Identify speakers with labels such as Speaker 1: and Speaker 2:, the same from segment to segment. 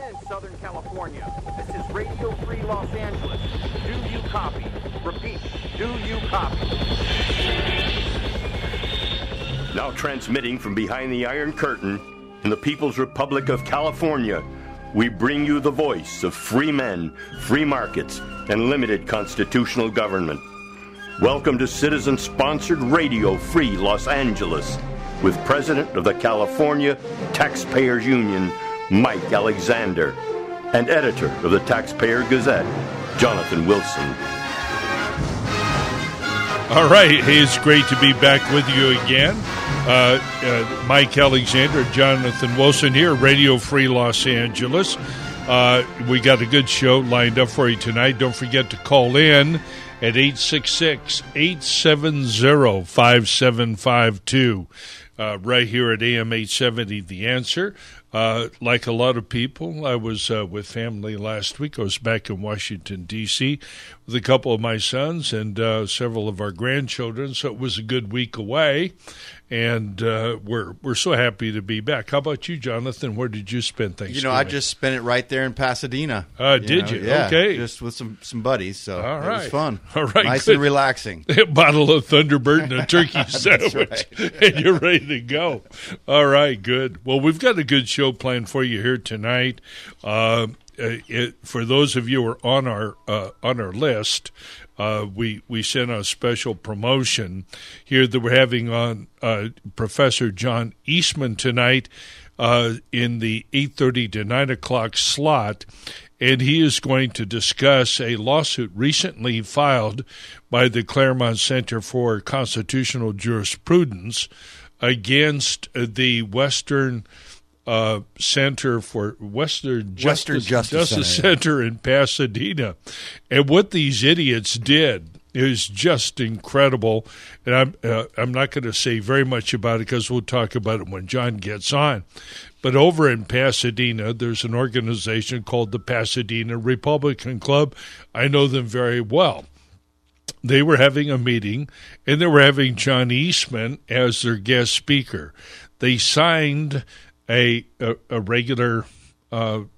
Speaker 1: in Southern California. This is Radio Free Los Angeles. Do you copy? Repeat, do you copy?
Speaker 2: Now transmitting from behind the Iron Curtain in the People's Republic of California, we bring you the voice of free men, free markets, and limited constitutional government. Welcome to citizen-sponsored Radio Free Los Angeles with President of the California Taxpayers Union, Mike Alexander, and editor of the Taxpayer Gazette, Jonathan Wilson.
Speaker 3: All right, hey, it's great to be back with you again. Mike Alexander, Jonathan Wilson here, Radio Free Los Angeles. We got a good show lined up for you tonight. Don't forget to call in at 866-870-5752. Right here at AM 870, The Answer. Like a lot of people, I was with family last week. I was back in Washington, D.C. with a couple of my sons and several of our grandchildren, so it was a good week away, and we're so happy to be back. How about you, Jonathan? Where did you spend Thanksgiving?
Speaker 4: I just spent it right there in Pasadena.
Speaker 3: Did you?
Speaker 4: Yeah,
Speaker 3: okay.
Speaker 4: Just with some buddies, so
Speaker 3: all right.
Speaker 4: It was fun.
Speaker 3: All right,
Speaker 4: nice
Speaker 3: good.
Speaker 4: and relaxing.
Speaker 3: A bottle of Thunderbird and a turkey sandwich,
Speaker 4: right.
Speaker 3: And you're ready to go. All right, good. Well, we've got a good show planned for you here tonight. For those of you who are on our list, we sent a special promotion here that we're having on Professor John Eastman tonight in the 8:30 to 9 o'clock slot, and he is going to discuss a lawsuit recently filed by the Claremont Center for Constitutional Jurisprudence against the Western Center for Western Justice Center in Pasadena. And what these idiots did is just incredible. And I'm not going to say very much about it because we'll talk about it when John gets on. But over in Pasadena, there's an organization called the Pasadena Republican Club. I know them very well. They were having a meeting, and they were having John Eastman as their guest speaker. They signed a regular, room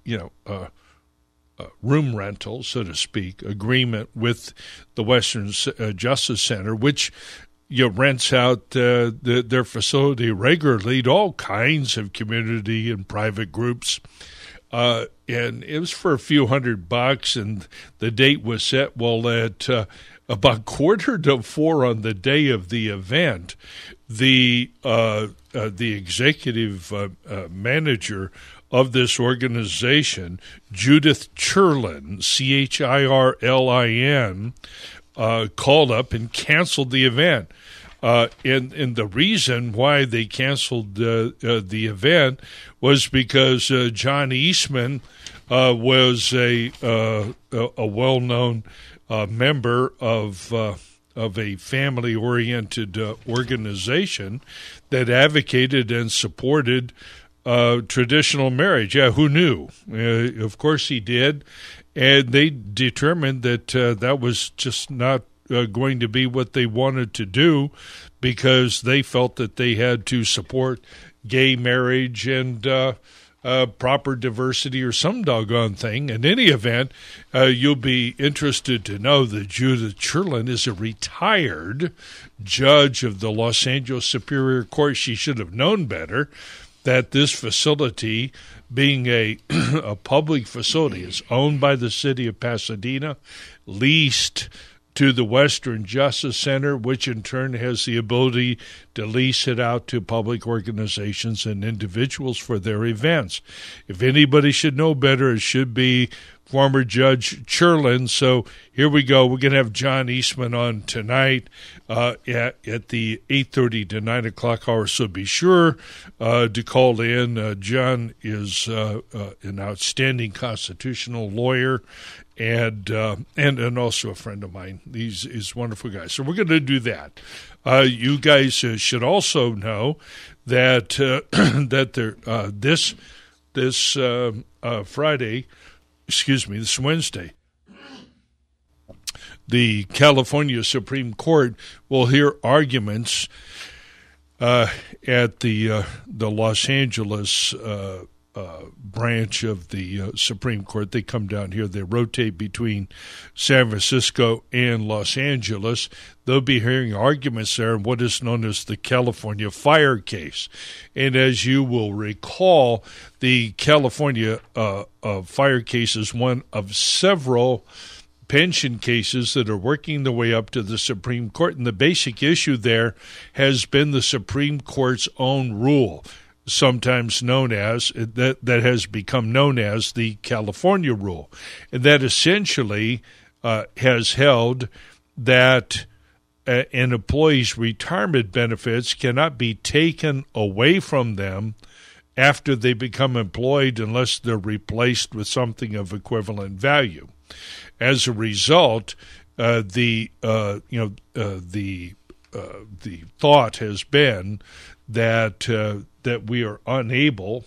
Speaker 3: rental, so to speak, agreement with the Western Justice Center, which rents out their facility regularly to all kinds of community and private groups. And it was for a few $100, and the date was set. Well, at about 3:45 on the day of the event, the executive manager of this organization, Judith Chirlin, Chirlin, called up and canceled the event. And the reason why they canceled the event was because John Eastman was a well-known member of a family-oriented organization that advocated and supported traditional marriage. Yeah, who knew? Of course he did. And they determined that that was just not going to be what they wanted to do because they felt that they had to support gay marriage and proper diversity or some doggone thing. In any event, you'll be interested to know that Judith Chirlin is a retired judge of the Los Angeles Superior Court. She should have known better that this facility, being a public facility, is owned by the city of Pasadena, leased to the Western Justice Center, which in turn has the ability to lease it out to public organizations and individuals for their events. If anybody should know better, it should be former Judge Chirlin. So here we go. We're going to have John Eastman on tonight at the 8:30 to 9 o'clock hour. So be sure to call in. John is an outstanding constitutional lawyer and also a friend of mine. He's a wonderful guy. So we're going to do that. You guys should also know that this Friday. Excuse me, this Wednesday, the California Supreme Court will hear arguments at the Los Angeles branch of the Supreme Court. They come down here. They rotate between San Francisco and Los Angeles. They'll be hearing arguments there in what is known as the California fire case. And as you will recall, the California fire case is one of several pension cases that are working their way up to the Supreme Court. And the basic issue there has been the Supreme Court's own rule, sometimes known as, that has become known as the California rule. And that essentially has held that an employee's retirement benefits cannot be taken away from them after they become employed unless they're replaced with something of equivalent value. As a result, the thought has been that we are unable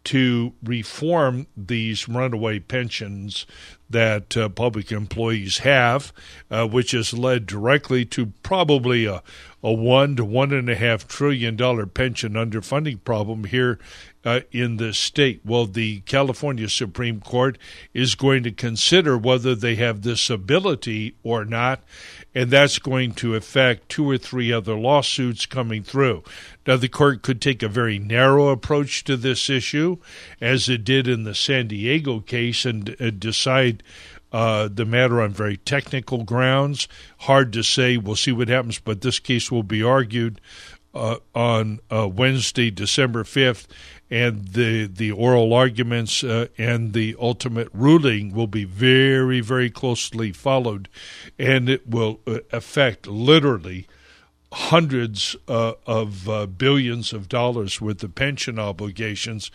Speaker 3: to reform these runaway pensions that public employees have, which has led directly to probably a $1 to $1.5 trillion pension underfunding problem here in this state. Well, the California Supreme Court is going to consider whether they have this ability or not, and that's going to affect 2 or 3 other lawsuits coming through. Now, the court could take a very narrow approach to this issue, as it did in the San Diego case, and decide the matter on very technical grounds. Hard to say. We'll see what happens, but this case will be argued on Wednesday, December 5th, and the oral arguments and the ultimate ruling will be very, very closely followed, and it will affect literally hundreds of billions of dollars worth of pension obligations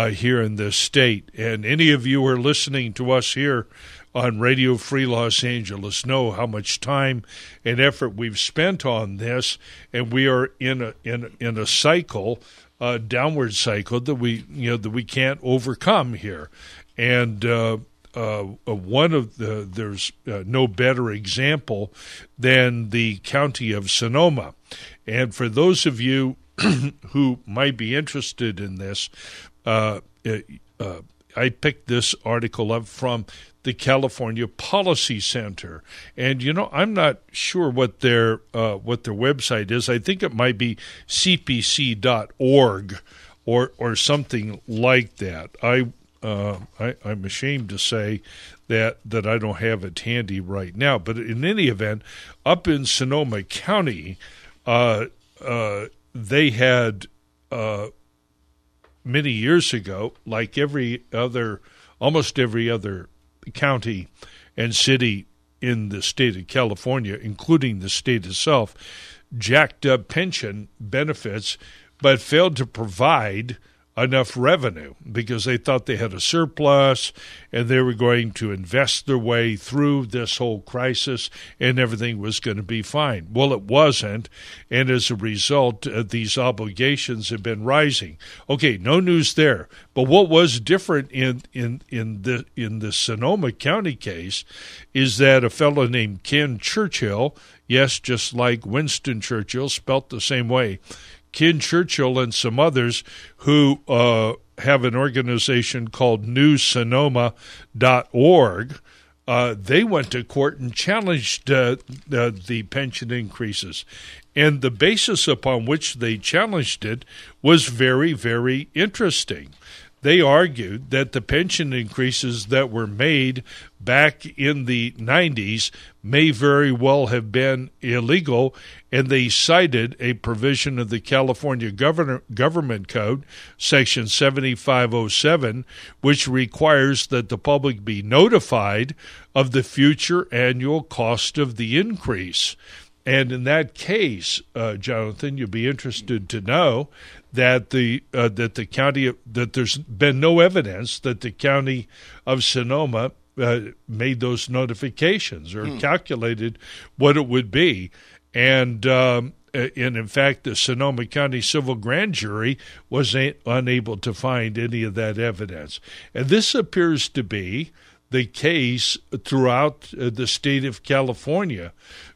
Speaker 3: here in this state. And any of you who are listening to us here on Radio Free Los Angeles know how much time and effort we've spent on this, and we are in a cycle, a downward cycle that we can't overcome here. And there's no better example than the county of Sonoma. And for those of you who might be interested in this, I picked this article up from the California Policy Center, and I'm not sure what their website is. I think it might be cpc.org or something like that. I'm ashamed to say that I don't have it handy right now, but in any event, up in Sonoma County, they had many years ago, like almost every other county and city in the state of California, including the state itself, jacked up pension benefits, but failed to provide enough revenue because they thought they had a surplus and they were going to invest their way through this whole crisis and everything was going to be fine. Well, it wasn't, and as a result, these obligations have been rising. Okay, no news there. But what was different in the Sonoma County case is that a fellow named Ken Churchill, yes, just like Winston Churchill, spelt the same way, Ken Churchill and some others who have an organization called newsonoma.org, they went to court and challenged the pension increases. And the basis upon which they challenged it was very, very interesting. They argued that the pension increases that were made back in the 90s may very well have been illegal, and they cited a provision of the California Government Code, Section 7507, which requires that the public be notified of the future annual cost of the increase. And in that case, Jonathan, you'd be interested to know that there's been no evidence that the county of Sonoma made those notifications or calculated what it would be. And in fact, the Sonoma County Civil Grand Jury was unable to find any of that evidence. And this appears to be the case throughout the state of California.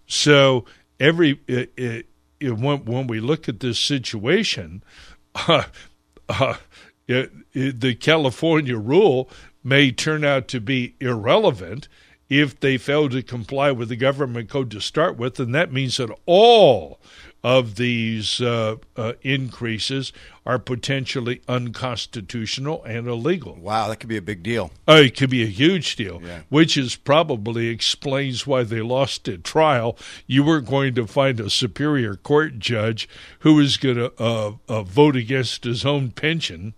Speaker 3: So when we look at this situation, the California rule may turn out to be irrelevant if they fail to comply with the government code to start with, and that means that all of these increases are potentially unconstitutional and illegal.
Speaker 4: Wow, that could be a big deal.
Speaker 3: It could be a huge deal,
Speaker 4: Yeah.
Speaker 3: which is probably explains why they lost at trial. You weren't going to find a Superior Court judge who was going to vote against his own pension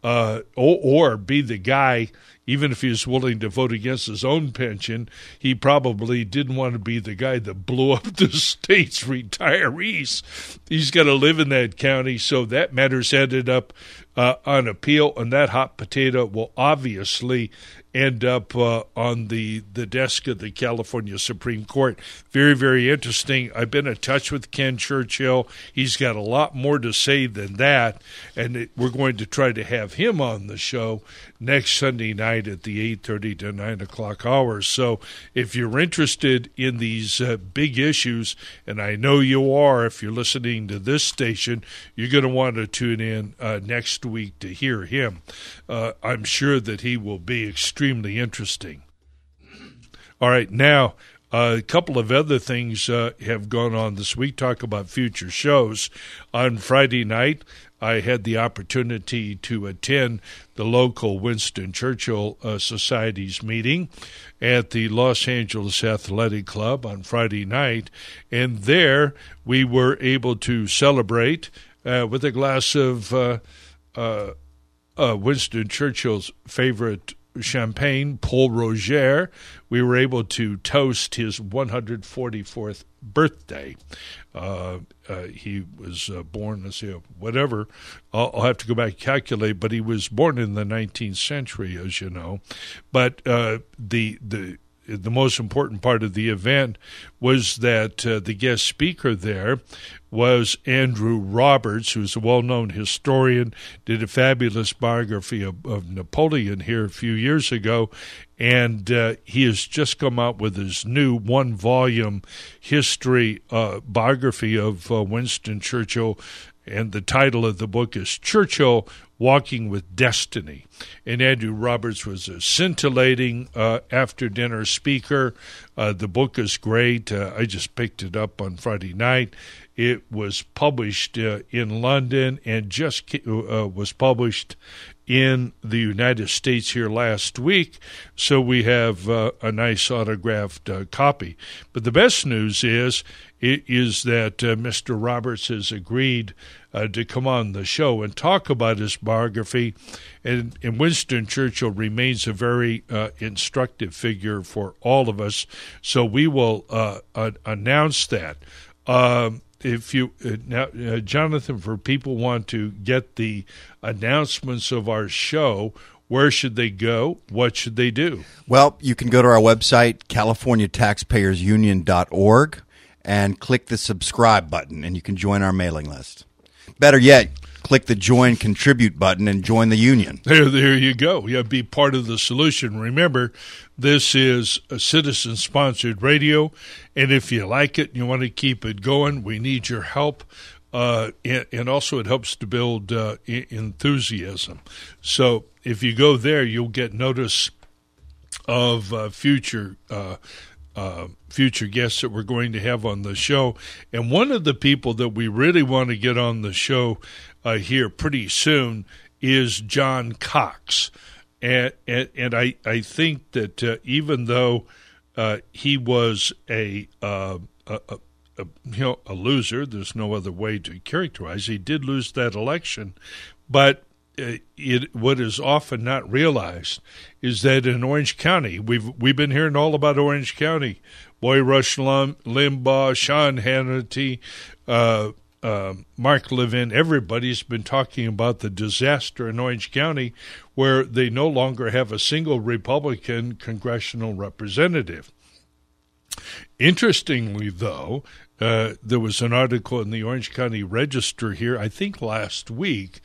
Speaker 3: or be the guy. Even if he was willing to vote against his own pension, he probably didn't want to be the guy that blew up the state's retirees. He's got to live in that county, so that matter's ended up on appeal, and that hot potato will obviously end up on the desk of the California Supreme Court. Very, very interesting. I've been in touch with Ken Churchill. He's got a lot more to say than that, and we're going to try to have him on the show next Sunday night at the 8:30 to 9 o'clock hour. So if you're interested in these big issues, and I know you are if you're listening to this station, you're going to want to tune in next week to hear him. I'm sure that he will be extremely interesting. All right, now a couple of other things have gone on this week. Talk about future shows. On Friday night, I had the opportunity to attend the local Winston Churchill Society's meeting at the Los Angeles Athletic Club on Friday night, and there we were able to celebrate with a glass of Winston Churchill's favorite champagne, Paul Roger. We were able to toast his 144th birthday. He was born, let's see, whatever. I'll have to go back and calculate, but he was born in the 19th century, as you know. But the most important part of the event was that the guest speaker there was Andrew Roberts, who's a well-known historian, did a fabulous biography of Napoleon here a few years ago, and he has just come out with his new one-volume history biography of Winston Churchill, and the title of the book is Churchill, Walking with Destiny. And Andrew Roberts was a scintillating after-dinner speaker. The book is great. I just picked it up on Friday night. It was published in London and just was published in the United States here last week, so we have a nice autographed copy. But the best news is that Mr. Roberts has agreed to come on the show and talk about his biography, and Winston Churchill remains a very instructive figure for all of us, so we will announce that. If you now, Jonathan, for people want to get the announcements of our show, where should they go? What should they do?
Speaker 4: Well, you can go to our website, CaliforniaTaxpayersUnion.org, and click the subscribe button, and you can join our mailing list. Better yet, click the Join Contribute button and join the union.
Speaker 3: There you go. Yeah, be part of the solution. Remember, this is a citizen-sponsored radio, and if you like it and you want to keep it going, we need your help. And also it helps to build enthusiasm. So if you go there, you'll get notice of future guests that we're going to have on the show. And one of the people that we really want to get on the show here pretty soon is John Cox. And I think that even though he was a loser, there's no other way to characterize. He did lose that election, but what is often not realized is that in Orange County, we've been hearing all about Orange County. Boy, Rush Limbaugh, Sean Hannity, Mark Levin, everybody's been talking about the disaster in Orange County where they no longer have a single Republican congressional representative. Interestingly, though, there was an article in the Orange County Register here, I think last week,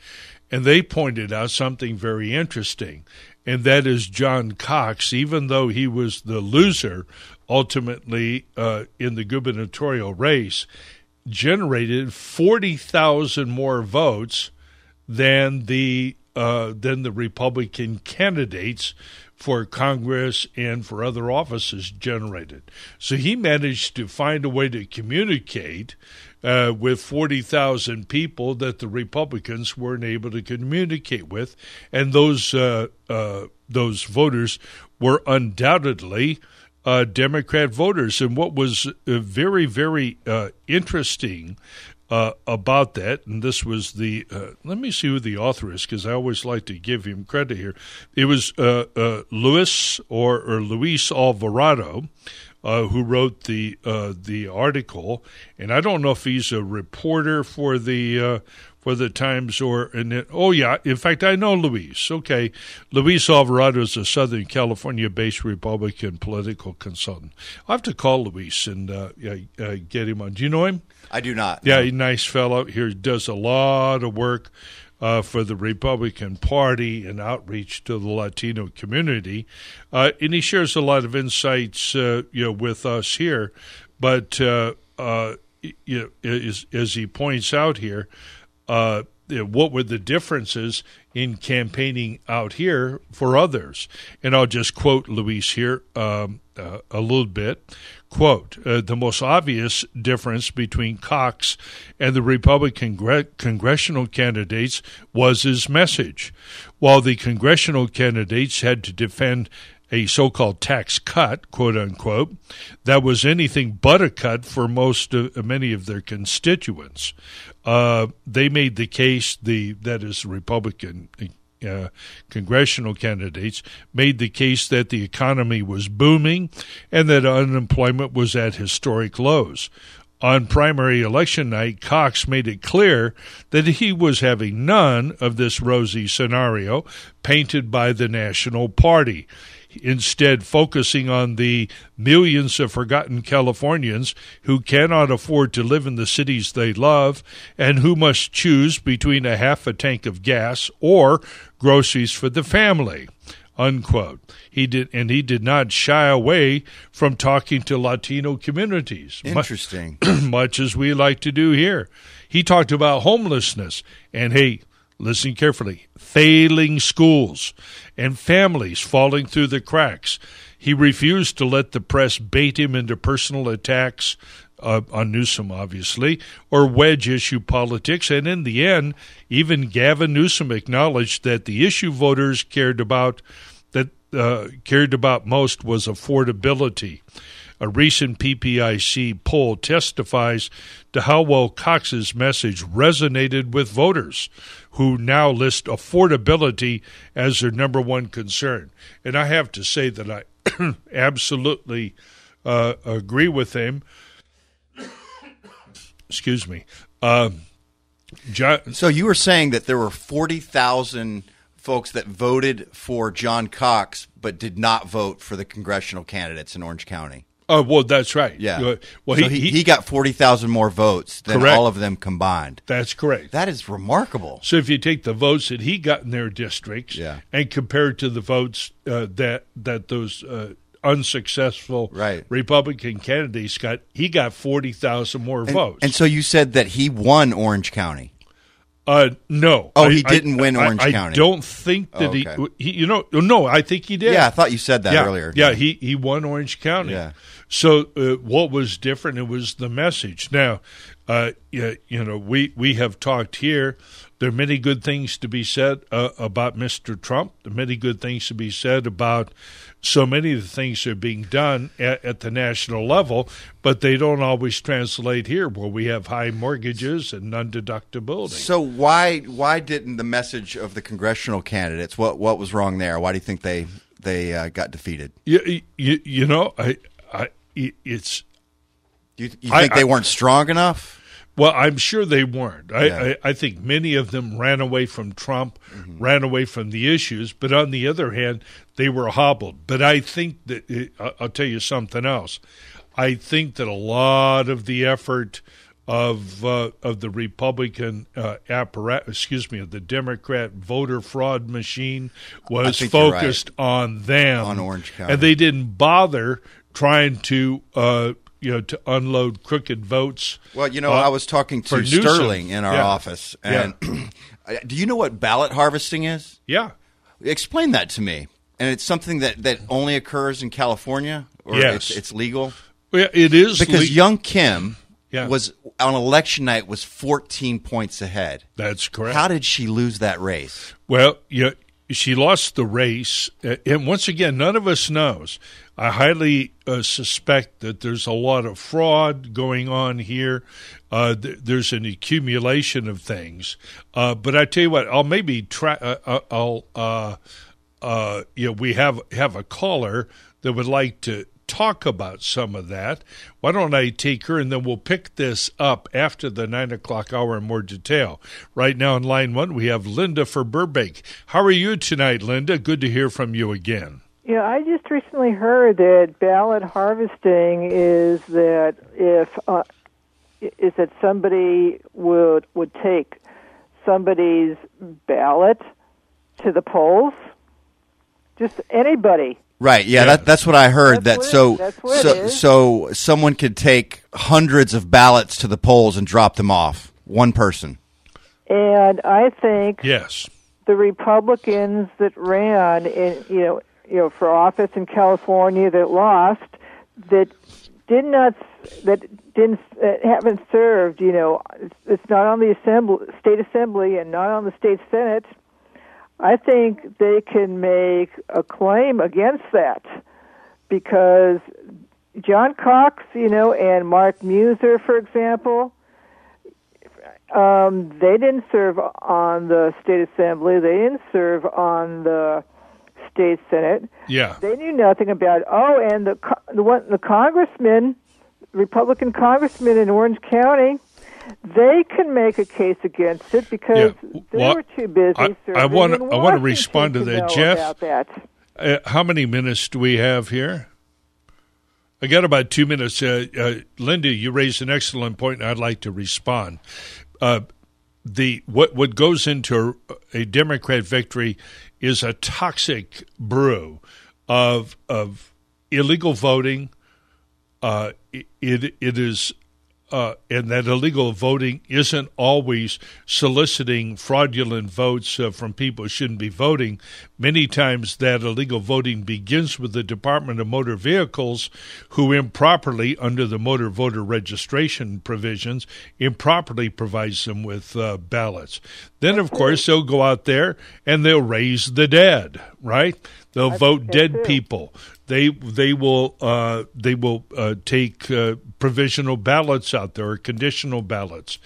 Speaker 3: and they pointed out something very interesting, and that is John Cox, even though he was the loser ultimately in the gubernatorial race, generated 40,000 more votes than the than the Republican candidates for Congress and for other offices generated. So he managed to find a way to communicate with 40,000 people that the Republicans weren't able to communicate with, and those voters were undoubtedly Democrat voters. And what was very, very interesting about that, and this was the let me see who the author is, because I always like to give him credit here. It was Luis Alvarado, who wrote the article, and I don't know if he's a reporter for the Times or in fact I know Luis. Okay, Luis Alvarado is a Southern California-based Republican political consultant. I'll have to call Luis and get him on. Do you know him?
Speaker 4: I do not.
Speaker 3: Yeah,
Speaker 4: no.
Speaker 3: he's a nice fellow. He does a lot of work for the Republican Party and outreach to the Latino community, and he shares a lot of insights, with us here. But as he points out here, what were the differences in campaigning out here for others? And I'll just quote Luis here a little bit. Quote, the most obvious difference between Cox and the Republican congressional candidates was his message. While the congressional candidates had to defend a so-called tax cut, quote unquote, that was anything but a cut for many of their constituents. They made the case, that is Republican congressional candidates made the case that the economy was booming and that unemployment was at historic lows. On primary election night, Cox made it clear that he was having none of this rosy scenario painted by the National Party, instead focusing on the millions of forgotten Californians who cannot afford to live in the cities they love and who must choose between a half a tank of gas or groceries for the family, unquote. He did not shy away from talking to Latino communities.
Speaker 4: Interesting.
Speaker 3: Much as we like to do here. He talked about homelessness and, hey, listen carefully, failing schools and families falling through the cracks. He refused to let the press bait him into personal attacks on Newsom, obviously, or wedge issue politics. And in the end, even Gavin Newsom acknowledged that the issue voters cared about most was affordability. A recent PPIC poll testifies to how well Cox's message resonated with voters, who now list affordability as their number one concern. And I have to say that I absolutely agree with him. Excuse me.
Speaker 4: So you were saying that there were 40,000 folks that voted for John Cox but did not vote for the congressional candidates in Orange County.
Speaker 3: Oh, well, that's right.
Speaker 4: Yeah.
Speaker 3: Well,
Speaker 4: so he got 40,000 more votes than
Speaker 3: correct.
Speaker 4: all of them combined.
Speaker 3: That's correct.
Speaker 4: That is remarkable.
Speaker 3: So if you take the votes that he got in their districts and compare it to the votes that those unsuccessful Republican candidates got, he got 40,000 more votes.
Speaker 4: And so you said that he won Orange County.
Speaker 3: No.
Speaker 4: Oh, he didn't win Orange County.
Speaker 3: I don't think that he, no, I think he did.
Speaker 4: Yeah, I thought you said that earlier.
Speaker 3: Yeah, he won Orange County.
Speaker 4: Yeah.
Speaker 3: So what was different? It was the message. Now, we have talked here. There are many good things to be said about Mr. Trump. There are many good things to be said about so many of the things that are being done at the national level, but they don't always translate here, where we have high mortgages and non-deductibility.
Speaker 4: So why didn't the message of the congressional candidates? What was wrong there? Why do you think they got defeated?
Speaker 3: It's.
Speaker 4: You think they weren't strong enough?
Speaker 3: Well, I'm sure they weren't.
Speaker 4: Yeah.
Speaker 3: I think many of them ran away from Trump, ran away from the issues. But on the other hand, they were hobbled. But I think that I'll tell you something else. I think that a lot of the effort of the Republican apparatus, of the Democrat voter fraud machine was focused on them,
Speaker 4: on Orange County,
Speaker 3: and they didn't bother trying to to unload crooked votes.
Speaker 4: Well, I was talking to Sterling in our office, and Do you know what ballot harvesting is?
Speaker 3: Yeah.
Speaker 4: Explain that to me. And it's something that only occurs in California? Or
Speaker 3: Yes.
Speaker 4: it's legal?
Speaker 3: Well, it is
Speaker 4: Because young Kim
Speaker 3: Yeah.
Speaker 4: was on election night was 14 points ahead.
Speaker 3: That's correct.
Speaker 4: How did she lose that race?
Speaker 3: Well, she lost the race, and once again, none of us knows. I highly suspect that there's a lot of fraud going on here. There's an accumulation of things, but I tell you what, I'll maybe try. We have a caller that would like to talk about some of that. Why don't I take her, and then we'll pick this up after the 9 o'clock hour in more detail. Right now in line one, we have Linda for Burbank. How are you tonight, Linda? Good to hear from you again.
Speaker 5: Yeah, I just recently heard that ballot harvesting is that that somebody would take somebody's ballot to the polls. Just anybody.
Speaker 4: Right, yeah. That's what I heard.
Speaker 5: That's what it is.
Speaker 4: So someone could take hundreds of ballots to the polls and drop them off. One person.
Speaker 5: And I think
Speaker 3: Yes.
Speaker 5: the Republicans that ran for office in California that lost, that haven't served. It's not on the state assembly and not on the state senate. I think they can make a claim against that because John Cox, and Mark Muser, for example, they didn't serve on the state assembly. They didn't serve on the state senate.
Speaker 3: Yeah.
Speaker 5: They knew nothing about it. Oh, and the congressman, Republican congressman in Orange County, they can make a case against it because they were too busy serving.
Speaker 3: I want to respond to that,
Speaker 5: know
Speaker 3: Jeff.
Speaker 5: about that.
Speaker 3: How many minutes do we have here? I got about 2 minutes. Linda, you raised an excellent point, and I'd like to respond. What goes into a Democrat victory is a toxic brew of illegal voting. It is. And that illegal voting isn't always soliciting fraudulent votes from people who shouldn't be voting. Many times that illegal voting begins with the Department of Motor Vehicles, who improperly, under the motor voter registration provisions, improperly provides them with ballots. Then, of course, they'll go out there and they'll raise the dead, right? They'll vote dead people. They will take provisional ballots out there or conditional ballots.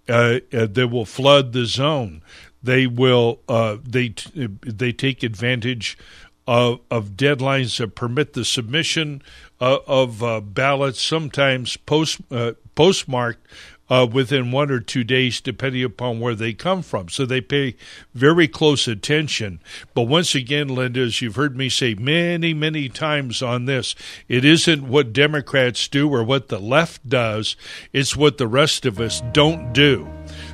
Speaker 3: They will flood the zone. They will they take advantage of deadlines that permit the submission of ballots, sometimes postmarked within 1 or 2 days, depending upon where they come from. So they pay very close attention. But once again, Linda, as you've heard me say many, many times on this, it isn't what Democrats do or what the left does. It's what the rest of us don't do.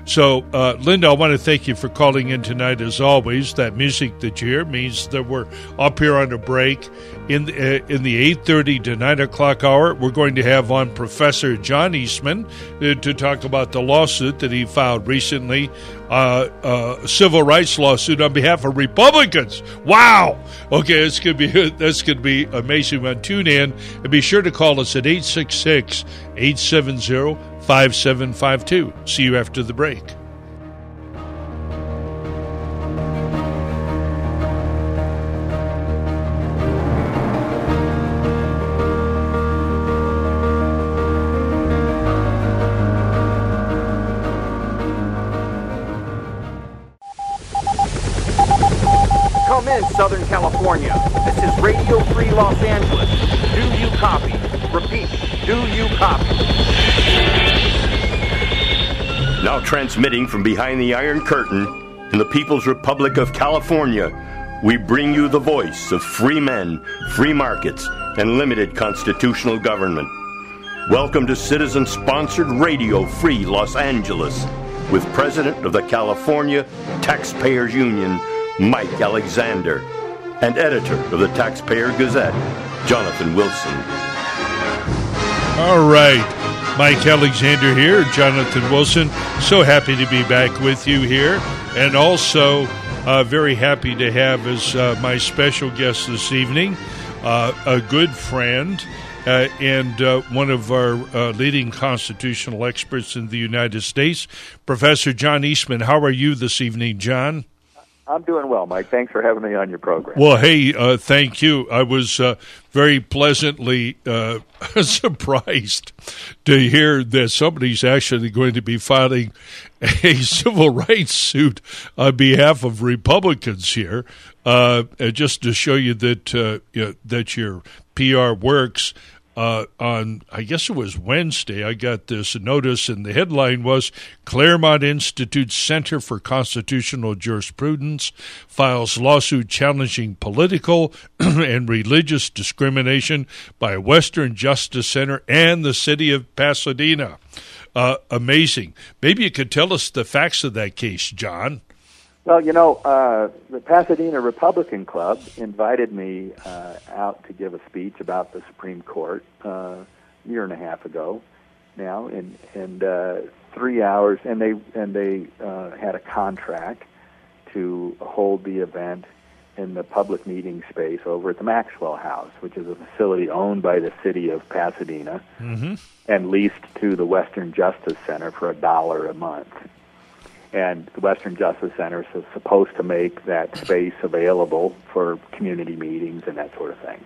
Speaker 3: So, Linda, I want to thank you for calling in tonight. As always, that music that you hear means that we're up here on a break. In the 8:30 to 9 o'clock hour, we're going to have on Professor John Eastman to talk about the lawsuit that he filed recently, a civil rights lawsuit on behalf of Republicans. Wow! Okay, that's going to be amazing. Tune in and be sure to call us at 866-870-5752. See you after the break.
Speaker 1: Come in, Southern California. This is Radio Free Los Angeles. Do you copy? Repeat, do you copy?
Speaker 2: Now transmitting from behind the Iron Curtain in the People's Republic of California, we bring you the voice of free men, free markets, and limited constitutional government. Welcome to citizen-sponsored Radio Free Los Angeles with President of the California Taxpayers Union, Mike Alexander, and editor of the Taxpayer Gazette, Jonathan Wilson.
Speaker 3: All right. Mike Alexander here, Jonathan Wilson. So happy to be back with you here. And also very happy to have as my special guest this evening a good friend and one of our leading constitutional experts in the United States, Professor John Eastman. How are you this evening, John?
Speaker 6: I'm doing well, Mike. Thanks for having me on your program.
Speaker 3: Well, hey, thank you. I was very pleasantly surprised to hear that somebody's actually going to be filing a civil rights suit on behalf of Republicans here, just to show you that that your PR works. On, I guess it was Wednesday, I got this notice, and the headline was Claremont Institute Center for Constitutional Jurisprudence files lawsuit challenging political and religious discrimination by Western Justice Center and the city of Pasadena. Amazing. Maybe you could tell us the facts of that case, John.
Speaker 6: Well, the Pasadena Republican Club invited me out to give a speech about the Supreme Court a year and a half ago now, and 3 hours, and they had a contract to hold the event in the public meeting space over at the Maxwell House, which is a facility owned by the city of Pasadena and leased to the Western Justice Center for $1 a month. And the Western Justice Center is supposed to make that space available for community meetings and that sort of thing.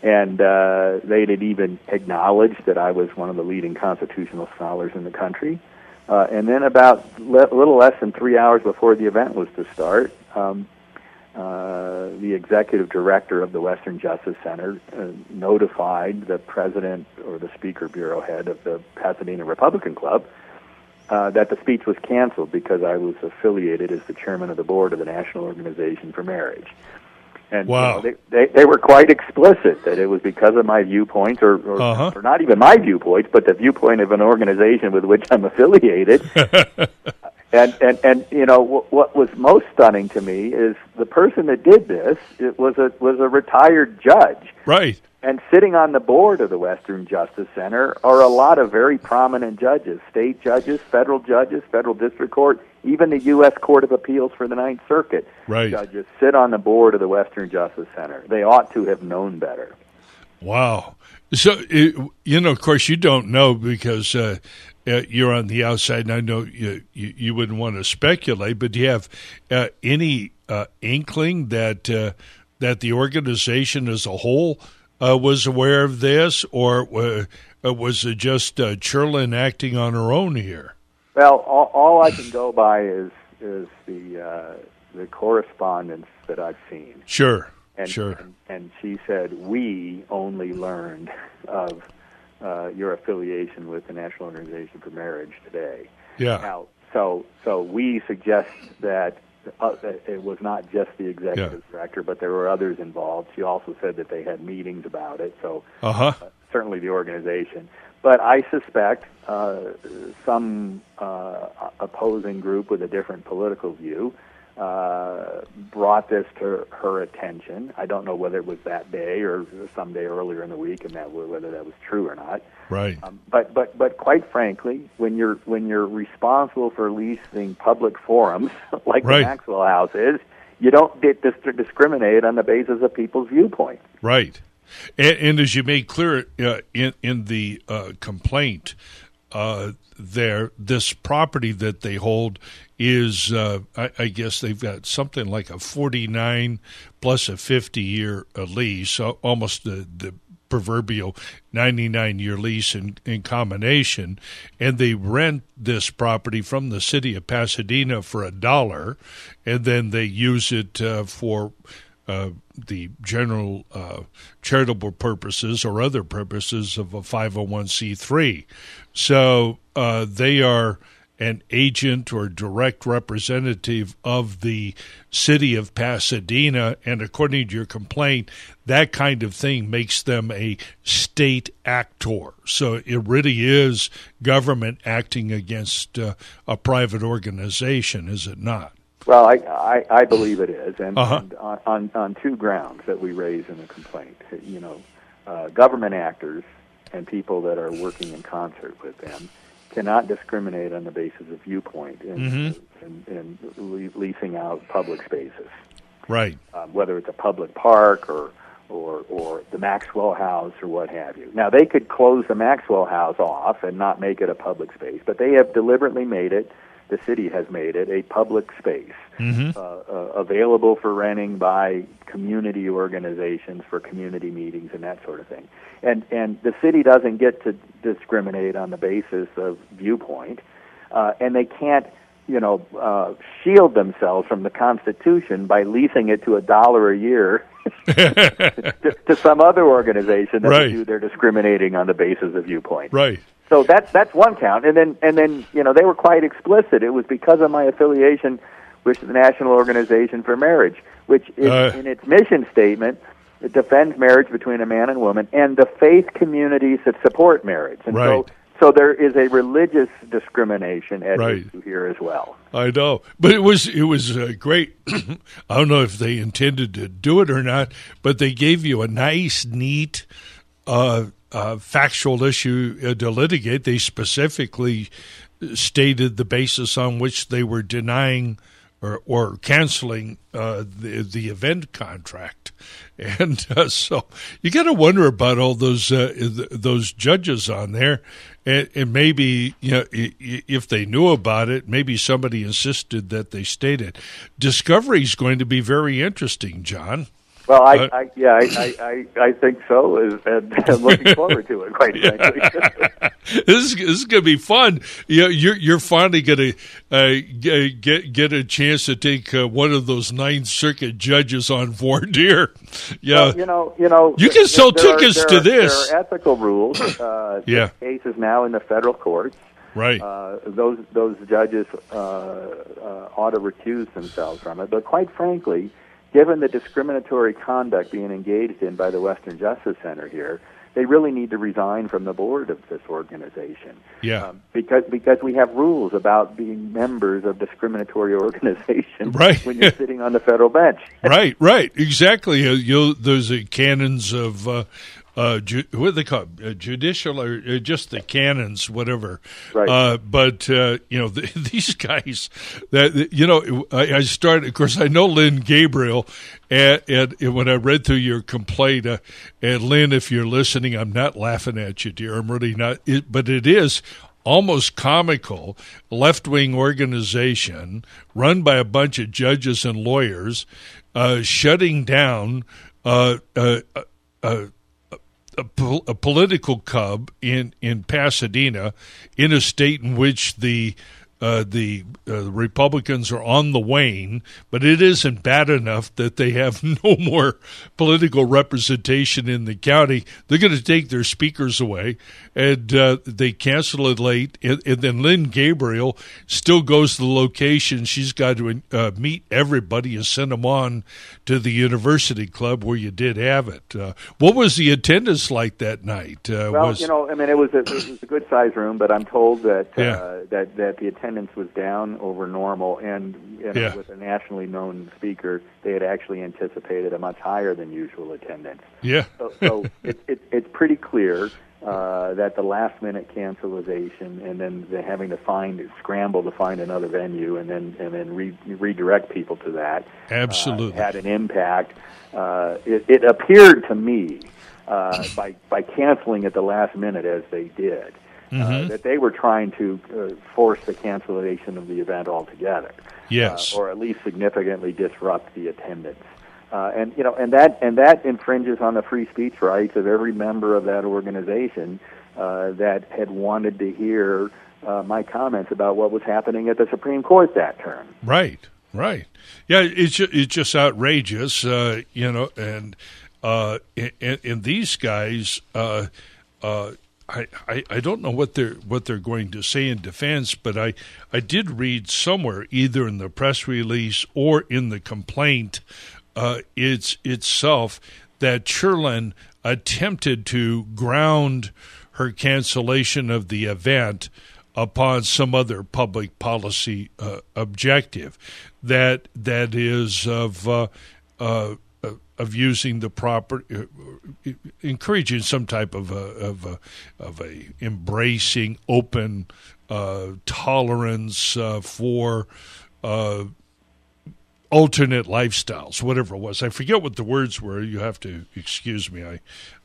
Speaker 6: And they had even acknowledged that I was one of the leading constitutional scholars in the country. And then about a little less than 3 hours before the event was to start, the executive director of the Western Justice Center notified the president or the speaker bureau head of the Pasadena Republican Club that the speech was canceled because I was affiliated as the chairman of the board of the National Organization for Marriage. And
Speaker 3: wow.
Speaker 6: They were quite explicit that it was because of my viewpoints, or not even my viewpoints, but the viewpoint of an organization with which I'm affiliated. and what was most stunning to me is the person that did this, it was a retired judge.
Speaker 3: Right.
Speaker 6: And sitting on the board of the Western Justice Center are a lot of very prominent judges, state judges, federal district court, even the U.S. Court of Appeals for the Ninth Circuit.
Speaker 3: Right.
Speaker 6: Judges sit on the board of the Western Justice Center. They ought to have known better.
Speaker 3: Wow. So, of course, you don't know because you're on the outside, and I know you wouldn't want to speculate, but do you have any inkling that the organization as a whole was aware of this, or was it just Cherlin acting on her own here?
Speaker 6: Well, all I can go by is the correspondence that I've seen.
Speaker 3: Sure,
Speaker 6: sure. And she said, we only learned of your affiliation with the National Organization for Marriage today.
Speaker 3: Yeah.
Speaker 6: Now, so we suggest that it was not just the executive director, but there were others involved. She also said that they had meetings about it, so certainly the organization. But I suspect some opposing group with a different political view brought this to her attention. I don't know whether it was that day or some day earlier in the week, and whether that was true or not.
Speaker 3: Right.
Speaker 6: But quite frankly, when you're responsible for leasing public forums like the Maxwell House is, you don't discriminate on the basis of people's viewpoint.
Speaker 3: Right. And as you made clear in the complaint, this property that they hold is, I guess they've got something like a 49 plus a 50-year lease, so almost the proverbial 99-year lease in combination, and they rent this property from the city of Pasadena for $1, and then they use it for the general charitable purposes or other purposes of a 501c3. So they are an agent or direct representative of the city of Pasadena, and according to your complaint, that kind of thing makes them a state actor. So it really is government acting against a private organization, is it not?
Speaker 6: Well, I believe it is, and on two grounds that we raise in the complaint. Government actors and people that are working in concert with them cannot discriminate on the basis of viewpoint in leasing out public spaces.
Speaker 3: Right.
Speaker 6: Whether it's a public park or the Maxwell House or what have you. Now, they could close the Maxwell House off and not make it a public space, but they have deliberately made it, the city has made it, a public space available for renting by community organizations for community meetings and that sort of thing. And the city doesn't get to discriminate on the basis of viewpoint, and they can't shield themselves from the Constitution by leasing it to $1 a year to some other organization that would do their discriminating on the basis of viewpoint.
Speaker 3: Right.
Speaker 6: So that's one count, and then they were quite explicit. It was because of my affiliation with the National Organization for Marriage, which in its mission statement, it defends marriage between a man and woman and the faith communities that support marriage. And so there is a religious discrimination at issue here as well.
Speaker 3: I know, but it was great. I don't know if they intended to do it or not, but they gave you a nice, neat, factual issue to litigate. They specifically stated the basis on which they were denying or canceling the event contract, and so you got to wonder about all those judges on there, and maybe if they knew about it, maybe somebody insisted that they state it. Discovery is going to be very interesting, John.
Speaker 6: Well, I think so, and I'm looking forward to it, quite frankly.
Speaker 3: This is going to be fun. You're finally going to get a chance to take one of those Ninth Circuit judges on voir dire. Yeah,
Speaker 6: well,
Speaker 3: you can sell tickets to this.
Speaker 6: There are ethical rules. The case is now in the federal courts.
Speaker 3: Right.
Speaker 6: Those judges ought to recuse themselves from it. But quite frankly, given the discriminatory conduct being engaged in by the Western Justice Center here, they really need to resign from the board of this organization.
Speaker 3: Yeah.
Speaker 6: Because we have rules about being members of discriminatory organizations when you're sitting on the federal bench.
Speaker 3: Right. Exactly. Those canons of what do they call it? Judicial or just the canons, whatever.
Speaker 6: Right.
Speaker 3: But these guys that I started. Of course, I know Lynn Gabriel, and when I read through your complaint, and Lynn, if you're listening, I'm not laughing at you, dear. I'm really not. But it is almost comical. Left-wing organization run by a bunch of judges and lawyers, shutting down a political club in Pasadena, in a state in which the Republicans are on the wane, but it isn't bad enough that they have no more political representation in the county. They're going to take their speakers away, and they cancel it late. And then Lynn Gabriel still goes to the location. She's got to meet everybody and send them on to the University Club where you did have it. What was the attendance like that night?
Speaker 6: It was a good-sized room, but I'm told that that the attendance was down over normal, and with a nationally known speaker, they had actually anticipated a much higher than usual attendance.
Speaker 3: Yeah.
Speaker 6: So it's pretty clear that the last-minute cancellation and then having to scramble to find another venue and then redirect people to that
Speaker 3: absolutely
Speaker 6: had an impact. It appeared to me by canceling at the last minute as they did. That they were trying to force the cancellation of the event altogether, or at least significantly disrupt the attendance, and that infringes on the free speech rights of every member of that organization that had wanted to hear my comments about what was happening at the Supreme Court that term.
Speaker 3: Right. Yeah, it's just outrageous, and these guys. I don't know what they're going to say in defense, but I did read somewhere, either in the press release or in the complaint itself, that Cherlin attempted to ground her cancellation of the event upon some other public policy objective that is of of using the proper, encouraging some type of a embracing, open tolerance for alternate lifestyles, whatever it was. I forget what the words were. You have to excuse me.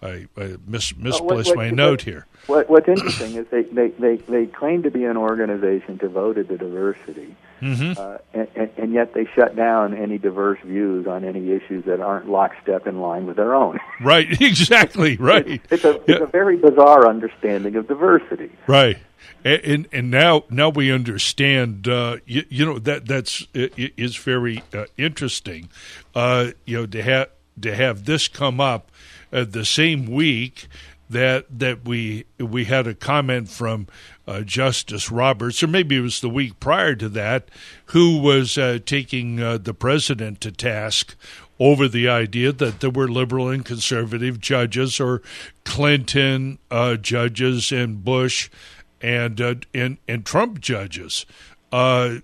Speaker 3: I misplaced my note here.
Speaker 6: What's interesting is they claim to be an organization devoted to diversity, and yet they shut down any diverse views on any issues that aren't lockstep in line with their own.
Speaker 3: Right, exactly, right.
Speaker 6: It's a very bizarre understanding of diversity.
Speaker 3: Right. And now we understand. That's very interesting. To have this come up the same week that we had a comment from Justice Roberts, or maybe it was the week prior to that, who was taking the president to task over the idea that there were liberal and conservative judges, or Clinton judges and Bush and Trump judges. What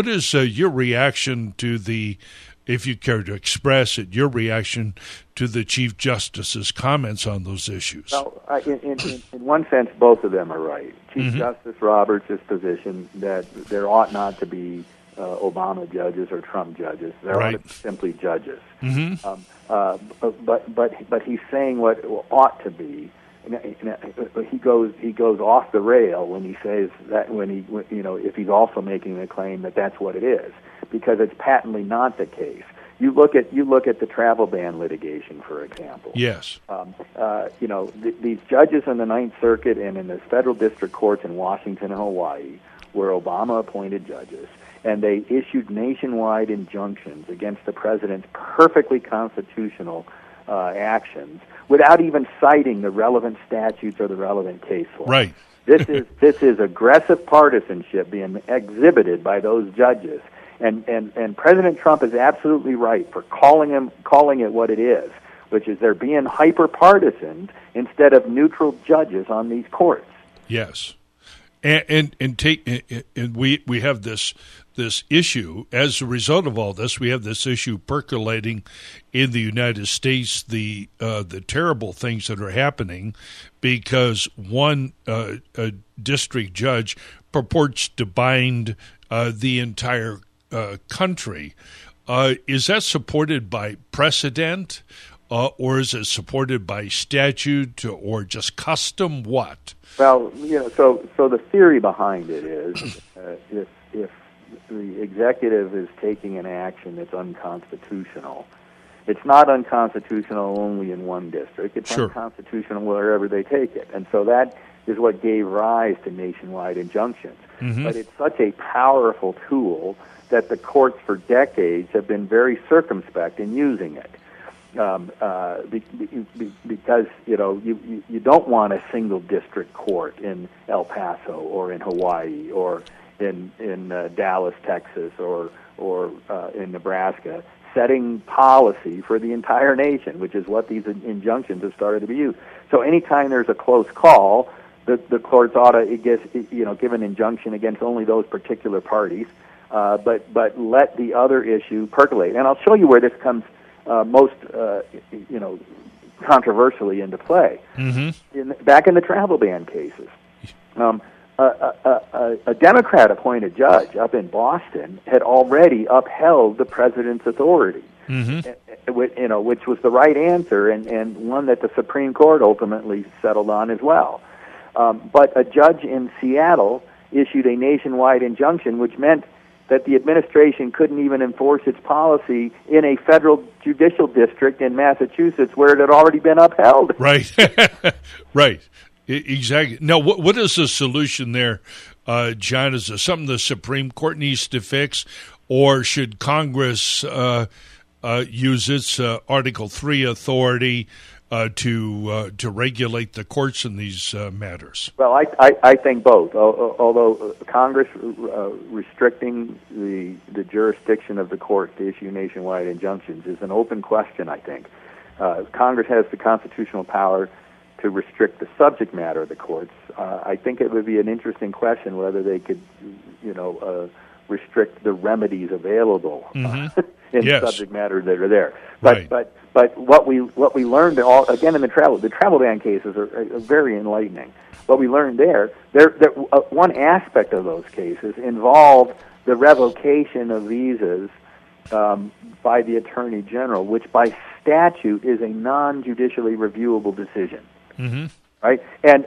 Speaker 3: is your reaction to the, if you care to express it, your reaction to the Chief Justice's comments on those issues?
Speaker 6: Well, in one sense, both of them are right. Chief Justice Roberts' position that there ought not to be Obama judges or Trump judges. There ought to be simply judges. But he's saying what ought to be. He goes off the rail when he says that, if he's also making a claim that that's what it is, because it's patently not the case. You look at the travel ban litigation, for example.
Speaker 3: Yes.
Speaker 6: These judges in the Ninth Circuit and in the federal district courts in Washington and Hawaii were Obama-appointed judges, and they issued nationwide injunctions against the president's perfectly constitutional actions without even citing the relevant statutes or the relevant case law.
Speaker 3: Right.
Speaker 6: This is aggressive partisanship being exhibited by those judges, and President Trump is absolutely right for calling it what it is, which is they're being hyper partisan instead of neutral judges on these courts.
Speaker 3: Yes, and we have this issue as a result of all this. We have this issue percolating in the United States. The terrible things that are happening because one district judge purports to bind the entire country. Is that supported by precedent, or is it supported by statute or just custom? What?
Speaker 6: Well, so the theory behind it is if the executive is taking an action that's unconstitutional, it's not unconstitutional only in one district. It's unconstitutional wherever they take it. And so that is what gave rise to nationwide injunctions. But it's such a powerful tool that the courts for decades have been very circumspect in using it. Because you don't want a single district court in El Paso or in Hawaii or in Dallas, Texas, or in Nebraska, setting policy for the entire nation, which is what these injunctions have started to be used. So anytime there's a close call, the courts ought to give an injunction against only those particular parties, but let the other issue percolate. And I'll show you where this comes most controversially into play. Back in the travel ban cases, a Democrat-appointed judge up in Boston had already upheld the president's authority, which was the right answer and one that the Supreme Court ultimately settled on as well. But a judge in Seattle issued a nationwide injunction, which meant that the administration couldn't even enforce its policy in a federal judicial district in Massachusetts where it had already been upheld.
Speaker 3: Right, right. Exactly. Now, what is the solution there, John? Is there something the Supreme Court needs to fix, or should Congress use its Article 3 authority to regulate the courts in these matters?
Speaker 6: Well, I think both. Although Congress restricting the jurisdiction of the court to issue nationwide injunctions is an open question, I think. Congress has the constitutional power to restrict the subject matter of the courts. I think it would be an interesting question whether they could, restrict the remedies available in
Speaker 3: Yes.
Speaker 6: the subject matter that are there. But
Speaker 3: Right.
Speaker 6: but what we learned again in the travel ban cases are very enlightening. What we learned there one aspect of those cases involved the revocation of visas by the Attorney General, which by statute is a non-judicially reviewable decision.
Speaker 3: Mm-hmm.
Speaker 6: Right, and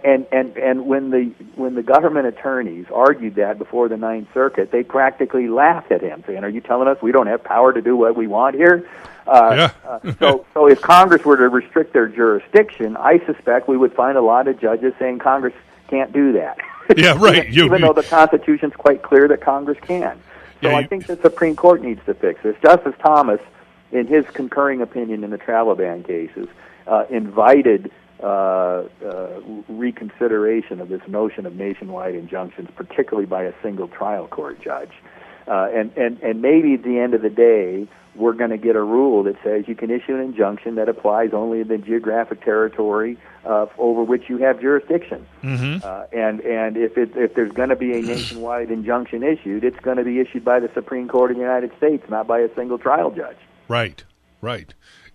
Speaker 6: when the government attorneys argued that before the Ninth Circuit, they practically laughed at him, saying, "Are you telling us we don't have power to do what we want here?" So if Congress were to restrict their jurisdiction, I suspect we would find a lot of judges saying Congress can't do that.
Speaker 3: Yeah, right.
Speaker 6: Even though the Constitution's quite clear that Congress can. So
Speaker 3: Yeah,
Speaker 6: I think the Supreme Court needs to fix this. Justice Thomas, in his concurring opinion in the travel ban cases, invited reconsideration of this notion of nationwide injunctions, particularly by a single trial court judge. And maybe at the end of the day, we're going to get a rule that says you can issue an injunction that applies only in the geographic territory over which you have jurisdiction.
Speaker 3: Mm-hmm.
Speaker 6: And if there's going to be a nationwide injunction issued, it's going to be issued by the Supreme Court of the United States, not by a single trial judge.
Speaker 3: Right.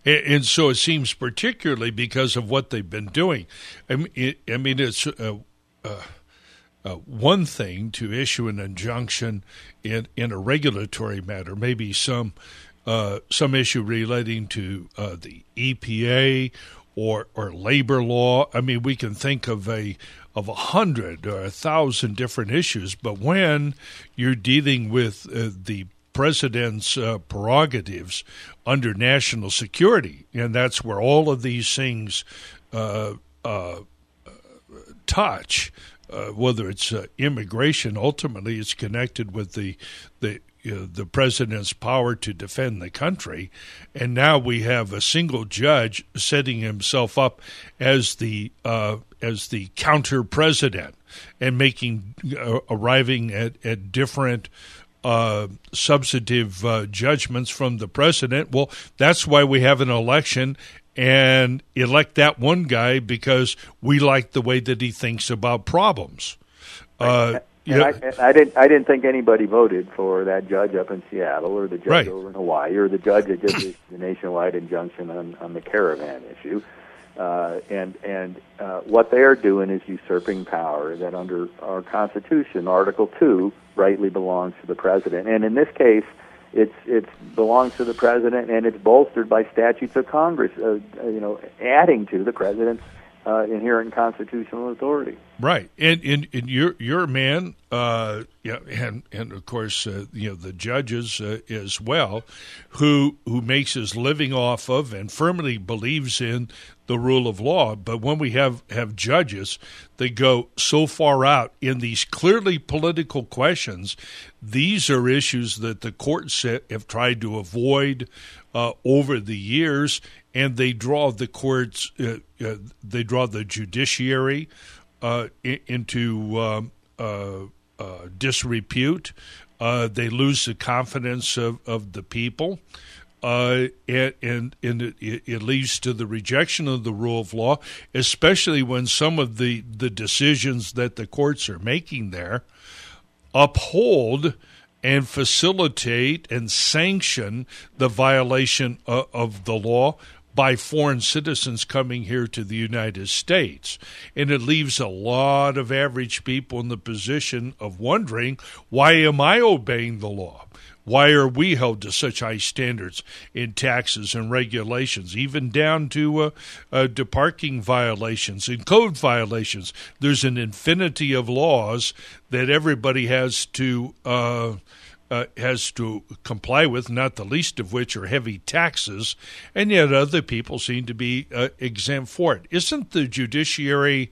Speaker 3: And so it seems particularly because of what they've been doing. I mean it's one thing to issue an injunction in a regulatory matter, maybe some issue relating to the EPA or labor law. I mean, we can think of 100 or 1,000 different issues, but when you're dealing with the president's prerogatives under national security, and that's where all of these things touch. Whether it's immigration, ultimately it's connected with the president's power to defend the country, and now we have a single judge setting himself up as the counter president and arriving at different substantive judgments from the president. Well, that's why we have an election and elect that one guy because we like the way that he thinks about problems.
Speaker 6: I didn't think anybody voted for that judge up in Seattle or the judge
Speaker 3: Right.
Speaker 6: over in Hawaii or the judge that just issued the nationwide injunction on the caravan issue. And what they are doing is usurping power that under our Constitution, Article 2, rightly belongs to the president. And in this case, it belongs to the president, and it's bolstered by statutes of Congress, adding to the president's inherent constitutional authority.
Speaker 3: Right, and you're a man, and of course, the judges as well, who makes his living off of and firmly believes in the rule of law. But when we have judges, they go so far out in these clearly political questions. These are issues that the courts have tried to avoid over the years, and they draw the courts, they draw the judiciary into disrepute. They lose the confidence of the people, and it leads to the rejection of the rule of law, especially when some of the decisions that the courts are making there uphold and facilitate and sanction the violation of the law by foreign citizens coming here to the United States. And it leaves a lot of average people in the position of wondering, why am I obeying the law? Why are we held to such high standards in taxes and regulations, even down to parking violations and code violations? There's an infinity of laws that everybody has to comply with, not the least of which are heavy taxes, and yet other people seem to be exempt for it. Isn't the judiciary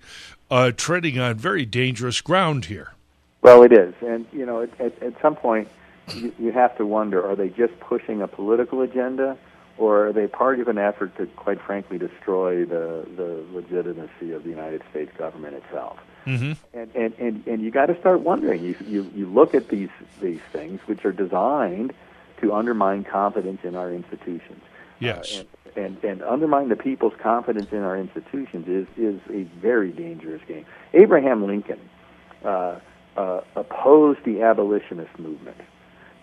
Speaker 3: treading on very dangerous ground here?
Speaker 6: Well, it is. And, at some point, you have to wonder, are they just pushing a political agenda, or are they part of an effort to, quite frankly, destroy the legitimacy of the United States government itself? Mm-hmm. And you got to start wondering. You look at these things which are designed to undermine confidence in our institutions.
Speaker 3: Yes.
Speaker 6: And undermine the people's confidence in our institutions is a very dangerous game. Abraham Lincoln opposed the abolitionist movement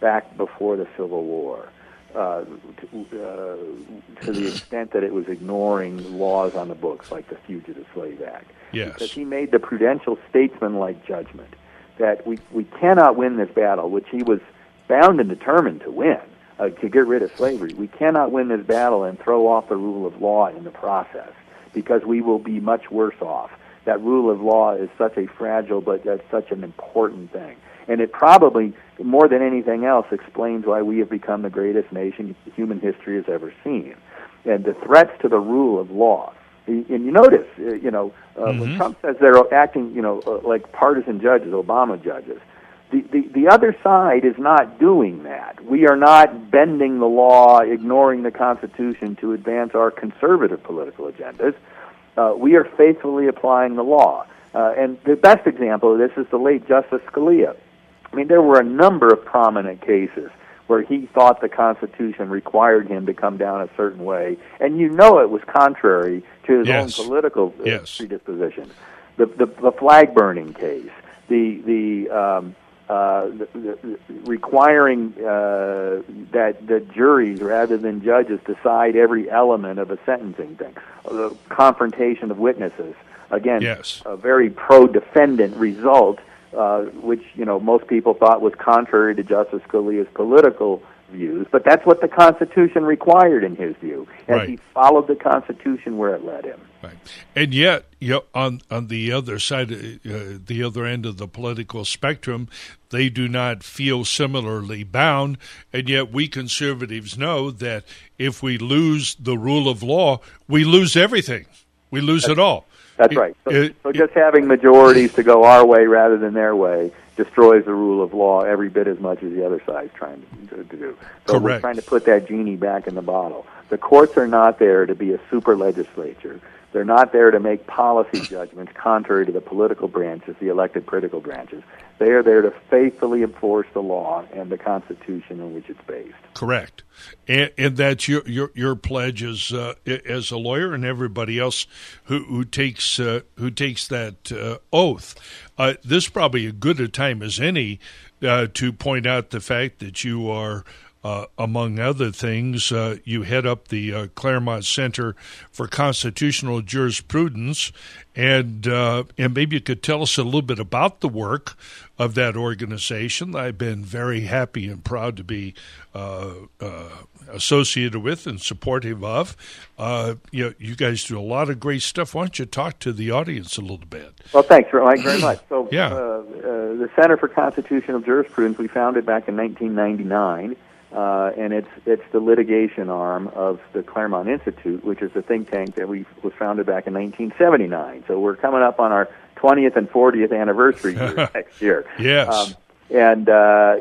Speaker 6: back before the Civil War. to the extent that it was ignoring laws on the books like the Fugitive Slave Act.
Speaker 3: Yes.
Speaker 6: Because he made the prudential statesman-like judgment that we cannot win this battle, which he was bound and determined to win, to get rid of slavery. We cannot win this battle and throw off the rule of law in the process, because we will be much worse off. That rule of law is such a fragile, but that's such an important thing. And it probably, more than anything else, explains why we have become the greatest nation human history has ever seen. And the threats to the rule of law. And you notice, when Trump says they're acting, like partisan judges, Obama judges, the other side is not doing that. We are not bending the law, ignoring the Constitution to advance our conservative political agendas. We are faithfully applying the law. And the best example of this is the late Justice Scalia. I mean, there were a number of prominent cases where he thought the Constitution required him to come down a certain way, and it was contrary to his own political predispositions. The flag burning case, the requiring that the juries rather than judges decide every element of a sentencing thing, the confrontation of witnesses. Again, a very pro-defendant result, which most people thought was contrary to Justice Scalia's political views, but that's what the Constitution required in his view, and he followed the Constitution where it led him.
Speaker 3: Right. And yet, on the other side, the other end of the political spectrum, they do not feel similarly bound, and yet we conservatives know that if we lose the rule of law, we lose everything. We lose it all.
Speaker 6: That's right. So just having majorities to go our way rather than their way destroys the rule of law every bit as much as the other side's trying to do. So we're trying to put that genie back in the bottle. The courts are not there to be a super legislature. They're not there to make policy judgments contrary to the political branches, the elected political branches. They are there to faithfully enforce the law and the Constitution on which it's based.
Speaker 3: Correct, and that's your pledge as a lawyer and everybody else who takes that oath. This is probably as good a time as any to point out the fact that you are. Among other things, you head up the Claremont Center for Constitutional Jurisprudence, and maybe you could tell us a little bit about the work of that organization. I've been very happy and proud to be associated with and supportive of. You guys do a lot of great stuff. Why don't you talk to the audience a little bit?
Speaker 6: Well, thanks, Mike, very much. So, the Center for Constitutional Jurisprudence we founded back in 1999. And it's the litigation arm of the Claremont Institute, which is a think tank that was founded back in 1979. So we're coming up on our 20th and 40th anniversary year next year.
Speaker 3: Yes.
Speaker 6: The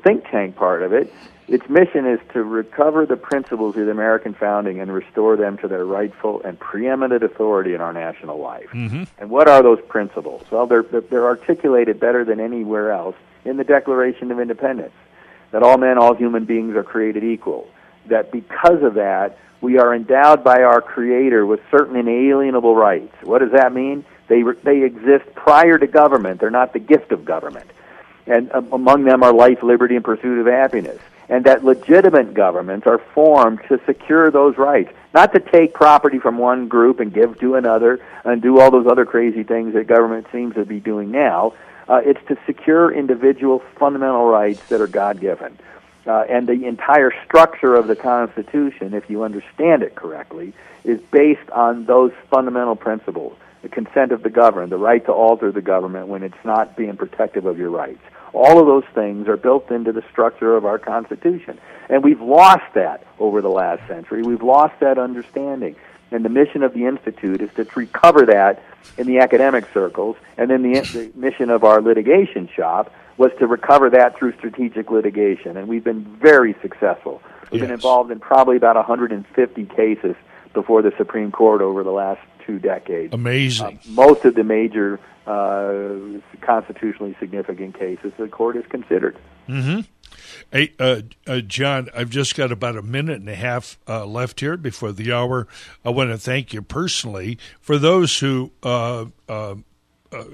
Speaker 6: think tank part of it, its mission is to recover the principles of the American founding and restore them to their rightful and preeminent authority in our national life. Mm-hmm. And what are those principles? Well, they're articulated better than anywhere else in the Declaration of Independence. That all men, all human beings are created equal. That because of that, we are endowed by our Creator with certain inalienable rights. What does that mean? They exist prior to government. They're not the gift of government. And among them are life, liberty, and pursuit of happiness. And that legitimate governments are formed to secure those rights. Not to take property from one group and give to another and do all those other crazy things that government seems to be doing now. It's to secure individual fundamental rights that are God-given. And the entire structure of the Constitution, if you understand it correctly, is based on those fundamental principles. The consent of the governed, the right to alter the government when it's not being protective of your rights. All of those things are built into the structure of our Constitution. And we've lost that over the last century. We've lost that understanding. And the mission of the Institute is to recover that in the academic circles, and then the mission of our litigation shop was to recover that through strategic litigation, and we've been very successful. We've been involved in probably about 150 cases before the Supreme Court over the last 2 decades.
Speaker 3: Amazing.
Speaker 6: Most of the major constitutionally significant cases the court has considered.
Speaker 3: Mm-hmm. Hey, John, I've just got about a minute and a half left here before the hour. I want to thank you personally. For those who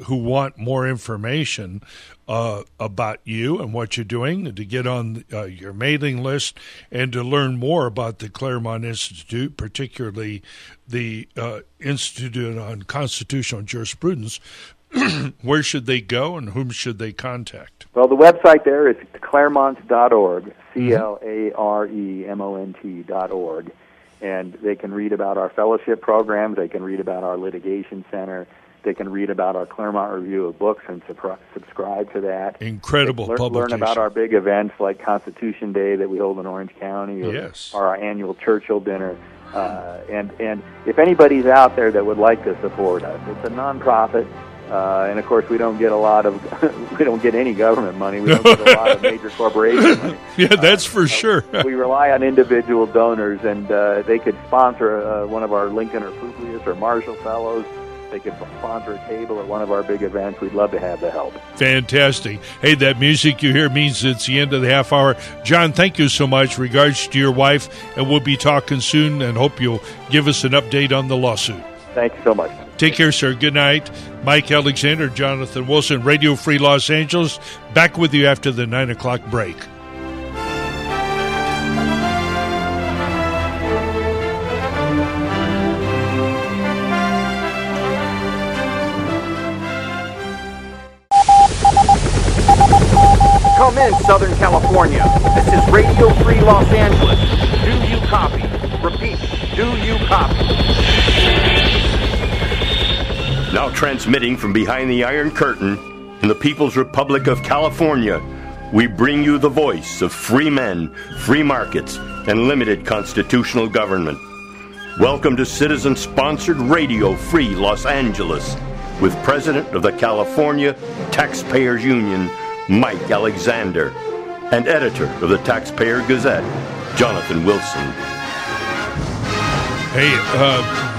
Speaker 3: who want more information about you and what you're doing, to get on your mailing list and to learn more about the Claremont Institute, particularly the Institute on Constitutional Jurisprudence, where should they go and whom should they contact?
Speaker 6: Well, the website there is claremont.org, CLAREMONT.org, and they can read about our fellowship programs, they can read about our litigation center, they can read about our Claremont Review of Books and subscribe to that.
Speaker 3: Incredible publication.
Speaker 6: Learn about our big events like Constitution Day that we hold in Orange County, or our annual Churchill dinner. And if anybody's out there that would like to support us, it's a nonprofit. And of course, we don't get we don't get any government money. We don't get a lot of major corporation money.
Speaker 3: Yeah, that's for sure.
Speaker 6: We rely on individual donors, and they could sponsor one of our Lincoln or Publius or Marshall Fellows. They could sponsor a table at one of our big events. We'd love to have the help.
Speaker 3: Fantastic. Hey, that music you hear means it's the end of the half hour. John, thank you so much. Regards to your wife, and we'll be talking soon, and hope you'll give us an update on the lawsuit.
Speaker 6: Thank you so much.
Speaker 3: Take care, sir. Good night. Mike Alexander, Jonathan Wilson, Radio Free Los Angeles. Back with you after the 9 o'clock break.
Speaker 1: Come in, Southern California. This is Radio Free Los Angeles. Do you copy? Repeat, do you copy?
Speaker 2: Now transmitting from behind the Iron Curtain in the People's Republic of California, we bring you the voice of free men, free markets, and limited constitutional government. Welcome to citizen-sponsored Radio Free Los Angeles with President of the California Taxpayers Union, Mike Alexander, and editor of the Taxpayer Gazette, Jonathan Wilson.
Speaker 3: Hey,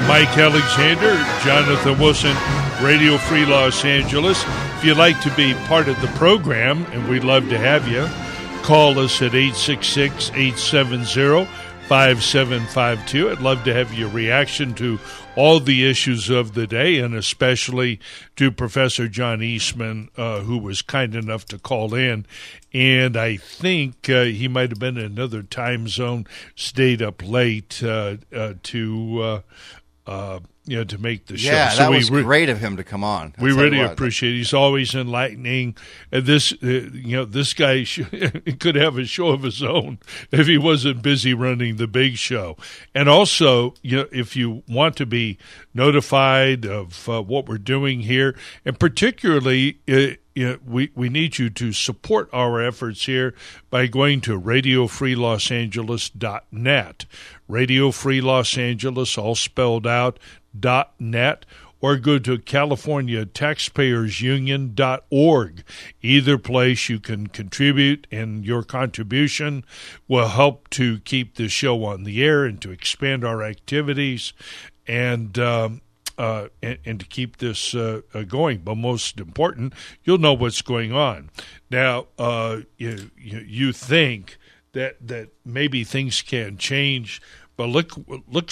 Speaker 3: Mike Alexander, Jonathan Wilson, Radio Free Los Angeles. If you'd like to be part of the program, and we'd love to have you, call us at 866-870-5752. I'd love to have your reaction to all the issues of the day, and especially to Professor John Eastman, who was kind enough to call in. And I think he might have been in another time zone, stayed up late to make the show.
Speaker 4: Yeah,
Speaker 3: so
Speaker 4: that was great of him to come on.
Speaker 3: We really appreciate it. He's always enlightening. And this guy could have a show of his own if he wasn't busy running the big show. And also, if you want to be notified of what we're doing here, and particularly, we need you to support our efforts here by going to RadioFreeLosAngeles.net. Radio Free Los Angeles, all spelled out, .net, or go to CaliforniaTaxpayersUnion.org. Either place you can contribute, and your contribution will help to keep the show on the air and to expand our activities and to keep this going. But most important, you'll know what's going on. Now, you think that maybe things can change, but look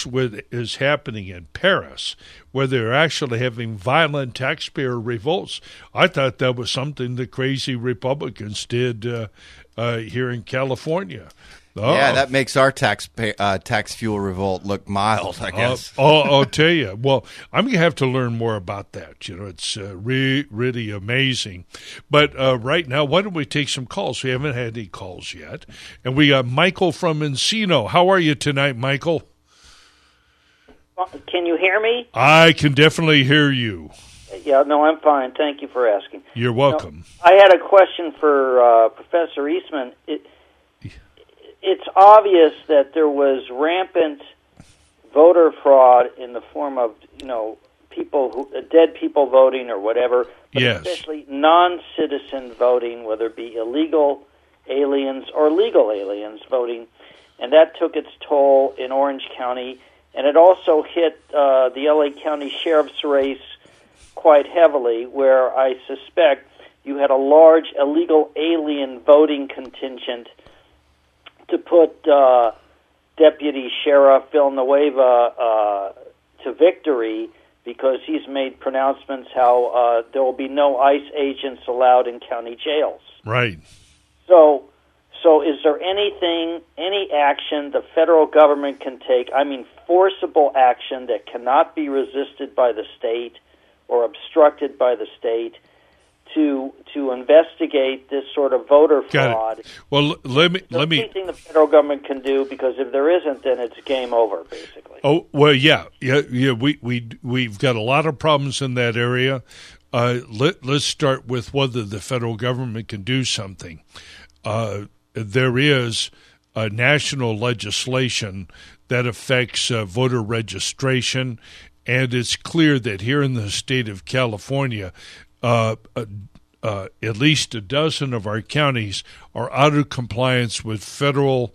Speaker 3: what is happening in Paris, where they're actually having violent taxpayer revolts. I thought that was something the crazy Republicans did here in California. Oh.
Speaker 4: Yeah, that makes our tax fuel revolt look mild, I guess.
Speaker 3: I'll tell you. Well, I'm going to have to learn more about that. It's really amazing. But right now, why don't we take some calls? We haven't had any calls yet. And we got Michael from Encino. How are you tonight, Michael?
Speaker 7: Can you hear me?
Speaker 3: I can definitely hear you.
Speaker 7: Yeah, no, I'm fine. Thank you for asking.
Speaker 3: You're welcome.
Speaker 7: I had a question for Professor Eastman. It's obvious that there was rampant voter fraud in the form of, dead people voting or whatever, but especially non-citizen voting, whether it be illegal aliens or legal aliens voting, and that took its toll in Orange County, and it also hit the LA County Sheriff's race quite heavily, where I suspect you had a large illegal alien voting contingent to put Deputy Sheriff Villanueva to victory because he's made pronouncements how there will be no ICE agents allowed in county jails.
Speaker 3: Right.
Speaker 7: So is there any action the federal government can take, I mean forcible action that cannot be resisted by the state or obstructed by the state, to investigate this sort of voter fraud?
Speaker 3: Well, let me.
Speaker 7: Anything the federal government can do, because if there isn't, then it's game over, basically.
Speaker 3: Oh well, yeah. We've got a lot of problems in that area. Let's start with whether the federal government can do something. There is national legislation that affects voter registration, and it's clear that here in the state of California, at least a dozen of our counties are out of compliance with federal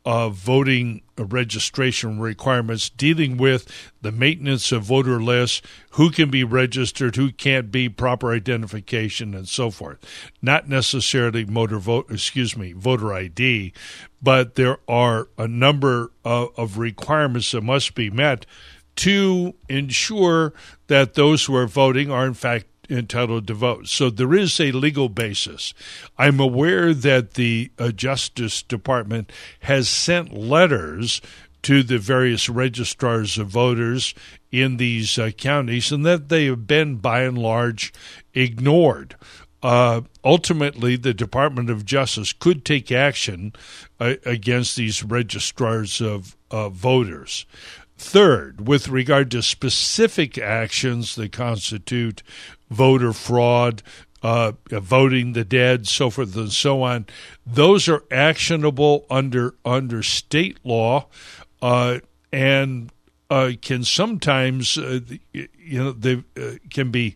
Speaker 3: voting registration requirements dealing with the maintenance of voter lists, who can be registered, who can't be, proper identification, and so forth. Not necessarily voter ID, but there are a number of requirements that must be met to ensure that those who are voting are in fact entitled to vote. So there is a legal basis. I'm aware that the Justice Department has sent letters to the various registrars of voters in these counties, and that they have been, by and large, ignored. Ultimately, the Department of Justice could take action against these registrars of voters. Third, with regard to specific actions that constitute voter fraud, voting the dead, so forth and so on, those are actionable under state law, and can sometimes, they can be.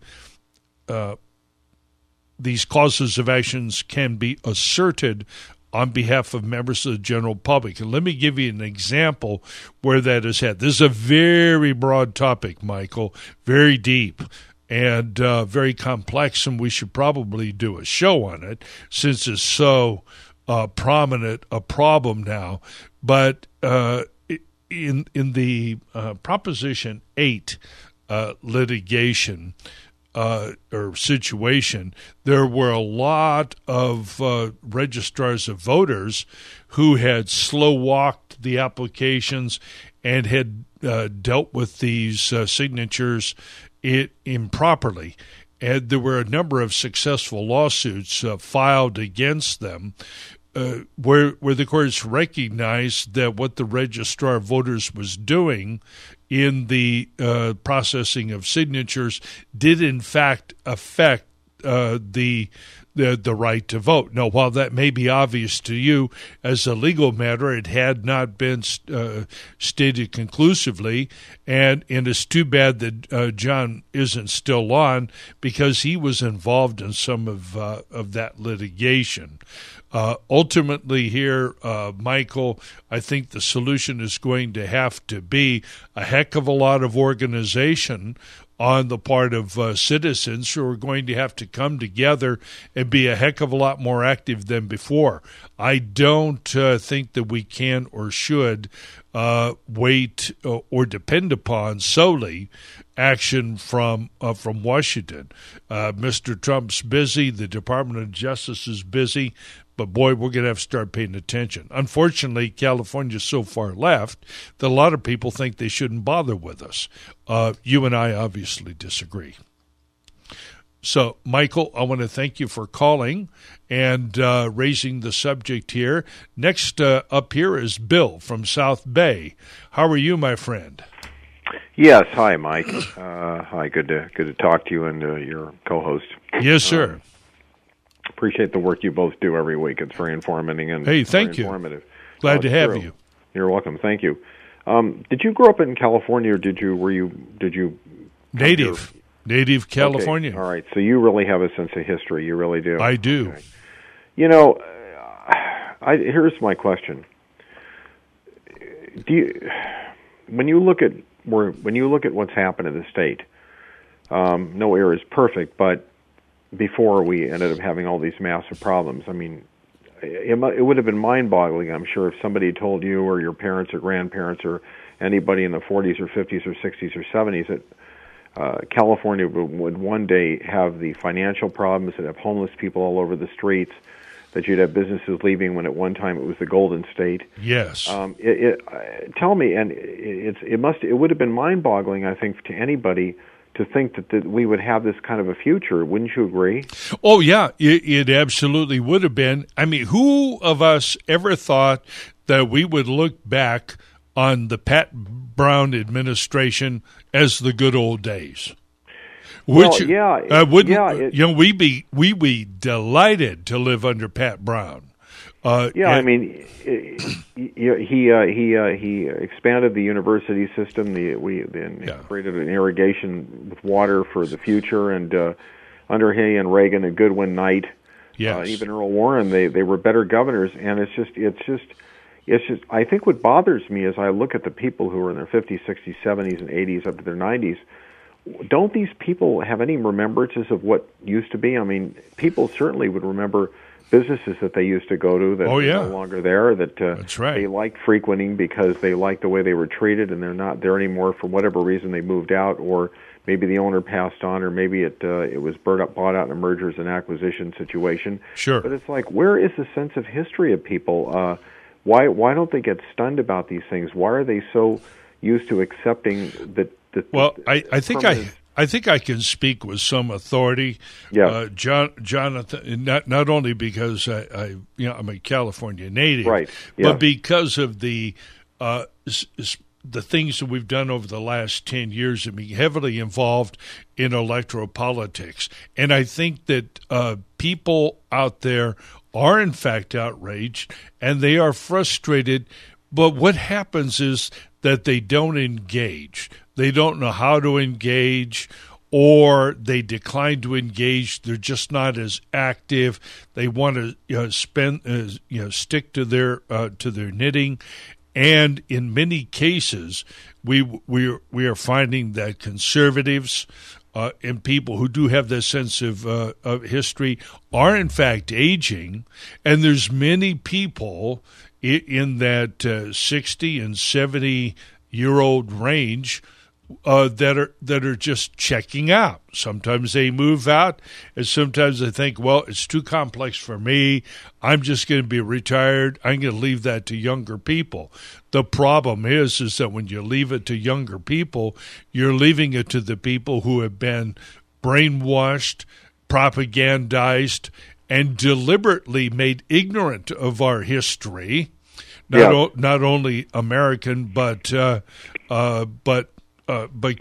Speaker 3: These causes of actions can be asserted on behalf of members of the general public. And let me give you an example where that is had. This is a very broad topic, Michael, very deep and very complex, and we should probably do a show on it since it's so prominent a problem now. But in the Proposition 8 litigation, or situation, there were a lot of registrars of voters who had slow-walked the applications and had dealt with these signatures improperly. And there were a number of successful lawsuits filed against them, where the courts recognized that what the registrar of voters was doing in the processing of signatures did in fact affect the right to vote. Now, while that may be obvious to you as a legal matter, it had not been stated conclusively, and it's too bad that John isn't still on, because he was involved in some of that litigation. Ultimately here, Michael, I think the solution is going to have to be a heck of a lot of organization on the part of citizens who are going to have to come together and be a heck of a lot more active than before. I don't think that we can or should wait or depend upon solely action from Washington. Mr. Trump's busy. The Department of Justice is busy. But, boy, we're going to have to start paying attention. Unfortunately, California's so far left that a lot of people think they shouldn't bother with us. You and I obviously disagree. So, Michael, I want to thank you for calling and raising the subject here. Next up here is Bill from South Bay. How are you, my friend?
Speaker 8: Yes. Hi, Mike. Hi. Good to talk to you and your co-host.
Speaker 3: Yes, sir.
Speaker 8: Appreciate the work you both do every week. It's very informative and
Speaker 3: thank you.
Speaker 8: Informative.
Speaker 3: Glad to have you.
Speaker 8: You're welcome. Thank you. Did you grow up in California, or did you
Speaker 3: native California?
Speaker 8: Okay. All right. So you really have a sense of history. You really do.
Speaker 3: I do.
Speaker 8: Okay. Here's my question. When you look at what's happened in the state, no era is perfect, but before we ended up having all these massive problems. I mean, it would have been mind-boggling, I'm sure, if somebody told you or your parents or grandparents or anybody in the 40s or 50s or 60s or 70s that California would one day have the financial problems and have homeless people all over the streets, that you'd have businesses leaving when at one time it was the Golden State.
Speaker 3: Yes.
Speaker 8: Tell me, and it would have been mind-boggling, I think, to anybody to think that we would have this kind of a future. Wouldn't you agree?
Speaker 3: Oh, yeah, it absolutely would have been. I mean, who of us ever thought that we would look back on the Pat Brown administration as the good old days? Which, we'd be delighted to live under Pat Brown.
Speaker 8: I mean, he expanded the university system. Created an irrigation with water for the future, and under he and Reagan and Goodwin Knight, even Earl Warren, they were better governors. And it's just. I think what bothers me as I look at the people who are in their 50s, 60s, 70s, and 80s up to their 90s. Don't these people have any remembrances of what used to be? I mean, people certainly would remember businesses that they used to go to that are no longer there, that
Speaker 3: That's right.
Speaker 8: they liked frequenting because they liked the way they were treated, and they're not there anymore for whatever reason. They moved out, or maybe the owner passed on, or maybe it was bought out in a mergers and acquisition situation.
Speaker 3: Sure.
Speaker 8: But it's like, where is the sense of history of people? Why don't they get stunned about these things? Why are they so used to accepting that?
Speaker 3: I think I can speak with some authority.
Speaker 8: Yeah.
Speaker 3: Jonathan, not only because I'm a California native,
Speaker 8: right? Yeah.
Speaker 3: But because of the things that we've done over the last 10 years and being heavily involved in electoral politics. And I think that people out there are in fact outraged and they are frustrated. But what happens is that they don't engage. They don't know how to engage, or they decline to engage. They're just not as active. They want to stick to their knitting. And in many cases, we are finding that conservatives and people who do have this sense of history are in fact aging, and there's many people in that 60 and 70-year-old range that are just checking out. Sometimes they move out, and sometimes they think, well, it's too complex for me. I'm just going to be retired. I'm going to leave that to younger people. The problem is that when you leave it to younger people, you're leaving it to the people who have been brainwashed, propagandized, and deliberately made ignorant of our history, not only American but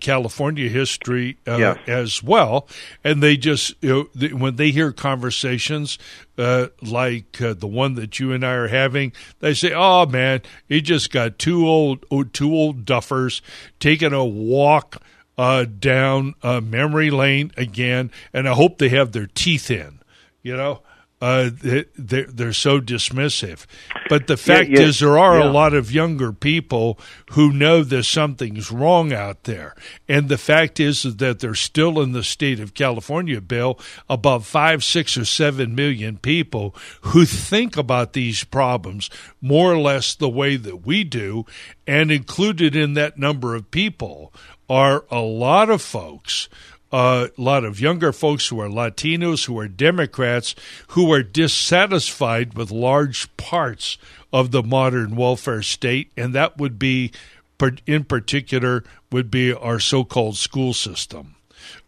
Speaker 3: California history as well. And they just when they hear conversations like the one that you and I are having, they say, "Oh man, he just got two old duffers taking a walk down memory lane again, and I hope they have their teeth in." They're so dismissive. But the fact is there are a lot of younger people who know that something's wrong out there. And the fact is that there's still in the state of California, Bill, about 5, 6, or 7 million people who think about these problems more or less the way that we do. And included in that number of people are a lot of folks, a lot of younger folks who are Latinos, who are Democrats, who are dissatisfied with large parts of the modern welfare state, and that would be, in particular, would be our so-called school system.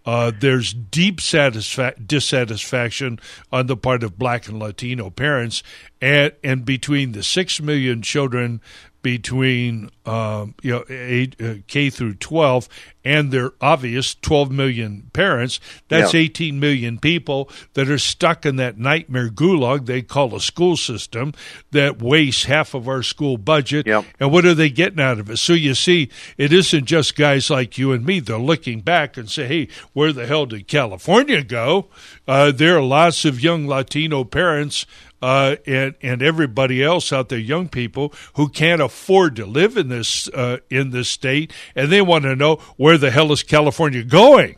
Speaker 3: There's deep dissatisfaction on the part of Black and Latino parents, and between the 6 million children between K through 12 and their obvious 12 million parents, that's 18 million people that are stuck in that nightmare gulag they call a school system that wastes half of our school budget. And what are they getting out of it? So you see, it isn't just guys like you and me. They're looking back and say, hey, where the hell did California go? There are lots of young Latino parents and everybody else out there, young people who can't afford to live in this state, and they want to know where the hell is California going.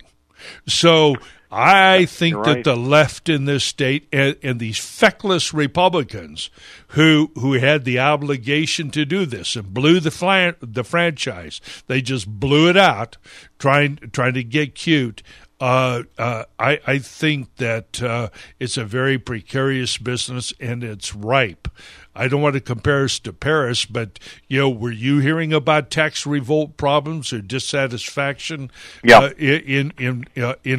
Speaker 3: So I think
Speaker 8: You're
Speaker 3: that
Speaker 8: right.
Speaker 3: the left in this state and these feckless Republicans who had the obligation to do this and blew the franchise, they just blew it out, trying to get cute. I think that it's a very precarious business and it's ripe. I don't want to compare us to Paris, but were you hearing about tax revolt problems or dissatisfaction in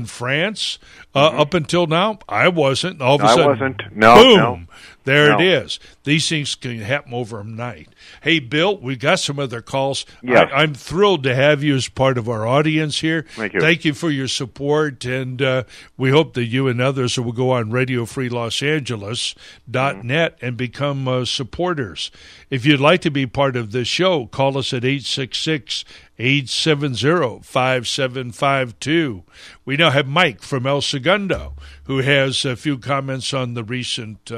Speaker 3: France up until now? I wasn't. All of a sudden,
Speaker 8: I wasn't. No,
Speaker 3: boom,
Speaker 8: no.
Speaker 3: there
Speaker 8: No.
Speaker 3: it is. These things can happen overnight. Hey, Bill, we got some other calls.
Speaker 8: Yes.
Speaker 3: I'm thrilled to have you as part of our audience here.
Speaker 8: Thank you.
Speaker 3: Thank you for your support, and we hope that you and others will go on RadioFreeLosAngeles.net and become supporters. If you'd like to be part of this show, call us at 866-870-5752. We now have Mike from El Segundo, who has a few comments on the recent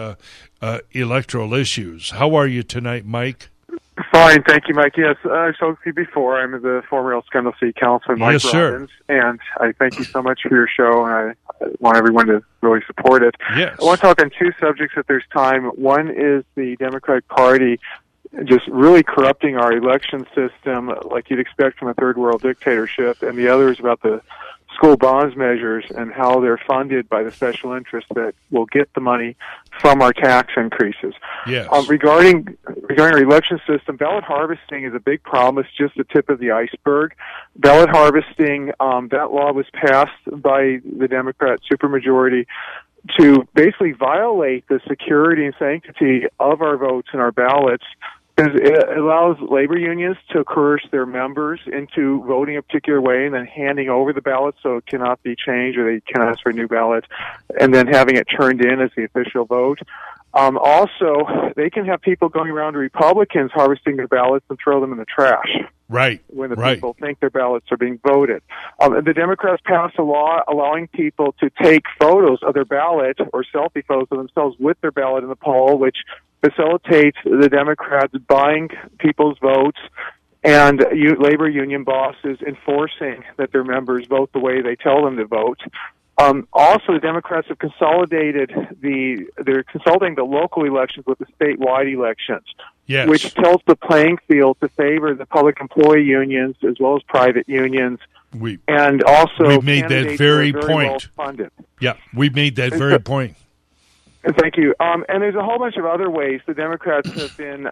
Speaker 3: electoral issues. How are you tonight, Mike?
Speaker 9: Fine, thank you, Mike. Yes, I spoke to you before. I'm the former El Segundo City Councilman, Mike
Speaker 3: Yes, sir.
Speaker 9: Robbins, and I thank you so much for your show, and I want everyone to really support it.
Speaker 3: Yes.
Speaker 9: I want to talk on two subjects if there's time. One is the Democratic Party just really corrupting our election system like you'd expect from a third world dictatorship, and the other is about the school bonds measures and how they're funded by the special interests that will get the money from our tax increases.
Speaker 3: Yes.
Speaker 9: Regarding our election system, ballot harvesting is a big problem. It's just the tip of the iceberg. Ballot harvesting, that law was passed by the Democrat supermajority to basically violate the security and sanctity of our votes and our ballots, because it allows labor unions to coerce their members into voting a particular way and then handing over the ballot so it cannot be changed or they cannot ask for a new ballot, and then having it turned in as the official vote. Also, they can have people going around to Republicans harvesting their ballots and throw them in the trash.
Speaker 3: Right.
Speaker 9: When the
Speaker 3: right.
Speaker 9: people think their ballots are being voted. The Democrats passed a law allowing people to take photos of their ballot or selfie photos of themselves with their ballot in the poll, which facilitates the Democrats buying people's votes and labor union bosses enforcing that their members vote the way they tell them to vote. Also, the Democrats have they're consolidating the local elections with the statewide elections,
Speaker 3: Yes.
Speaker 9: which tilts the playing field to favor the public employee unions as well as private unions. And also,
Speaker 3: we've made that
Speaker 9: candidates
Speaker 3: very
Speaker 9: who are
Speaker 3: point.
Speaker 9: well-funded.
Speaker 3: Yeah, we made that very point.
Speaker 9: Thank you. And there's a whole bunch of other ways the Democrats have been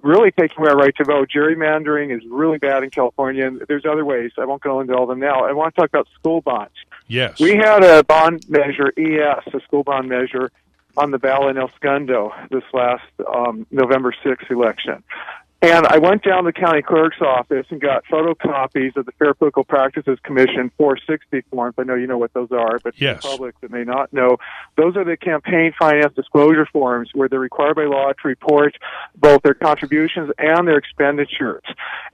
Speaker 9: really taking away our right to vote. Gerrymandering is really bad in California, and there's other ways. I won't go into all of them now. I want to talk about school bonds.
Speaker 3: Yes.
Speaker 9: We had a bond measure, ES, a school bond measure, on the ballot in El Segundo this last November 6th election. And I went down to the county clerk's office and got photocopies of the Fair Political Practices Commission 460 forms. I know you know what those are, but
Speaker 3: yes.
Speaker 9: for the public that may not know, those are the campaign finance disclosure forms where they're required by law to report both their contributions and their expenditures.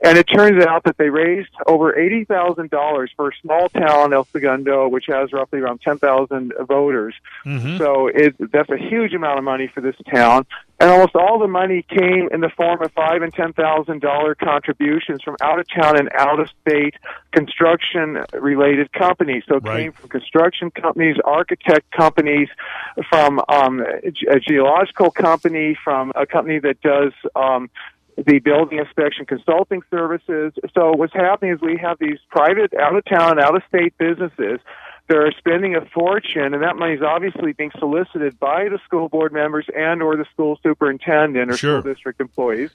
Speaker 9: And it turns out that they raised over $80,000 for a small town, El Segundo, which has roughly around 10,000 voters.
Speaker 3: Mm-hmm.
Speaker 9: So that's a huge amount of money for this town. And almost all the money came in the form of $5,000 and $10,000 contributions from out of town and out of state construction related companies. So it came from construction companies, architect companies, from a geological company, from a company that does the building inspection consulting services. So what's happening is we have these private out of town, out of state businesses. They're spending a fortune, and that money is obviously being solicited by the school board members and or the school superintendent or school district employees.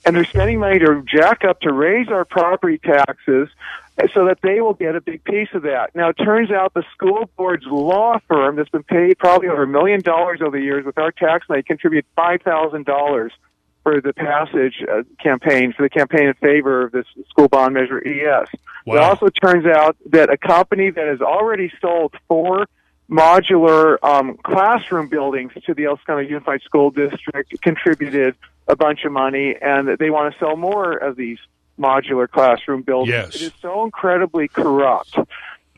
Speaker 9: And they're spending money to jack up to raise our property taxes so that they will get a big piece of that. Now, it turns out the school board's law firm that's been paid probably over $1 million over the years with our tax money contributed $5,000 for the passage campaign, for the campaign in favor of this school bond measure ES. Wow. It also turns out that a company that has already sold 4 modular classroom buildings to the El Segundo Unified School District contributed a bunch of money, and they want to sell more of these modular classroom buildings.
Speaker 3: Yes.
Speaker 9: It is so incredibly corrupt.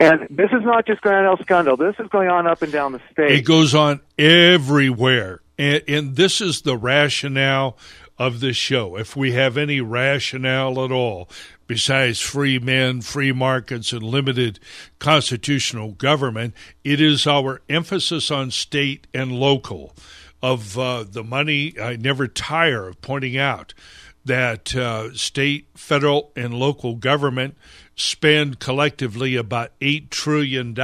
Speaker 9: And this is not just going on in El Segundo. This is going on up and down the state.
Speaker 3: It goes on everywhere. And this is the rationale of this show, if we have any rationale at all, besides free men, free markets, and limited constitutional government, it is our emphasis on state and local. Of the money, I never tire of pointing out that state, federal, and local government spend collectively about $8 trillion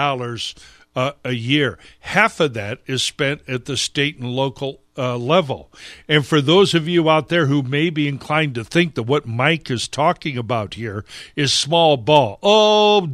Speaker 3: a year. Half of that is spent at the state and local level. And for those of you out there who may be inclined to think that what Mike is talking about here is small ball, oh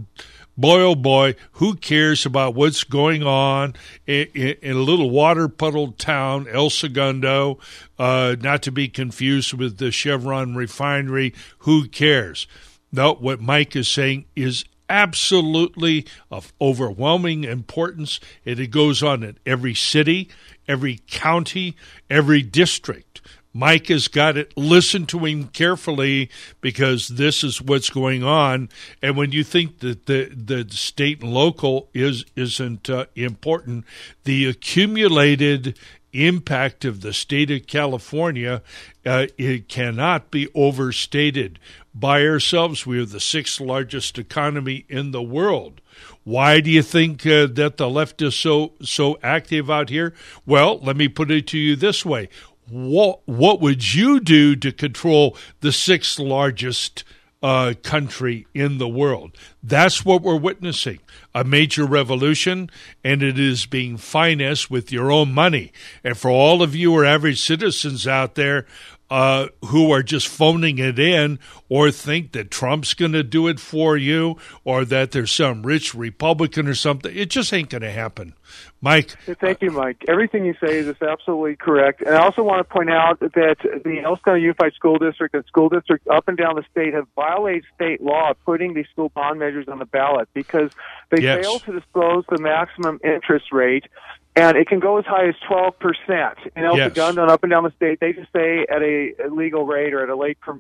Speaker 3: boy, who cares about what's going on in a little water-puddled town, El Segundo, not to be confused with the Chevron refinery, who cares? No, what Mike is saying is absolutely of overwhelming importance, and it goes on in every city, every county, every district. Mike has got it. Listen to him carefully, because this is what's going on. And when you think that the state and local isn't important, the accumulated impact of the state of California, it cannot be overstated. By ourselves, we are the 6th largest economy in the world. Why do you think that the left is so active out here? Well, let me put it to you this way. What would you do to control the 6th largest country in the world? That's what we're witnessing, a major revolution, and it is being financed with your own money. And for all of you who are average citizens out there who are just phoning it in, or think that Trump's going to do it for you, or that there's some rich Republican or something, it just ain't going to happen. Mike.
Speaker 9: Thank you, Mike. Everything you say is absolutely correct. And I also want to point out that the El Segundo Unified School District and school districts up and down the state have violated state law putting these school bond measures on the ballot, because they fail to disclose the maximum interest rate. And it can go as high as 12%. In El Segundo and up and down the state, they just say at a legal rate or at a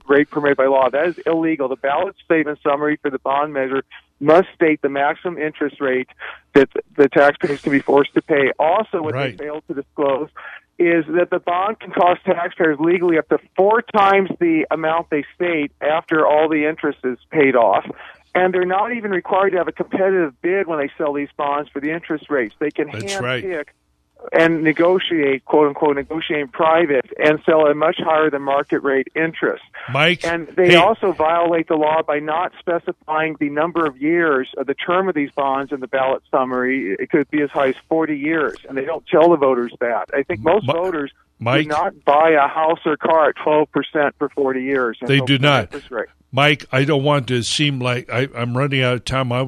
Speaker 9: rate permitted by law. That is illegal. The ballot statement summary for the bond measure must state the maximum interest rate that the taxpayers can be forced to pay. Also, what they fail to disclose is that the bond can cost taxpayers legally up to 4 times the amount they state after all the interest is paid off. And they're not even required to have a competitive bid when they sell these bonds for the interest rates. They can handpick and negotiate, quote-unquote, negotiate in private and sell at a much higher than market rate interest.
Speaker 3: Mike?
Speaker 9: And they also violate the law by not specifying the number of years of the term of these bonds in the ballot summary. It could be as high as 40 years, and they don't tell the voters that. I think most voters do not buy a house or car at 12% for 40 years.
Speaker 3: They do not. Mike, I don't want to seem like I'm running out of time. I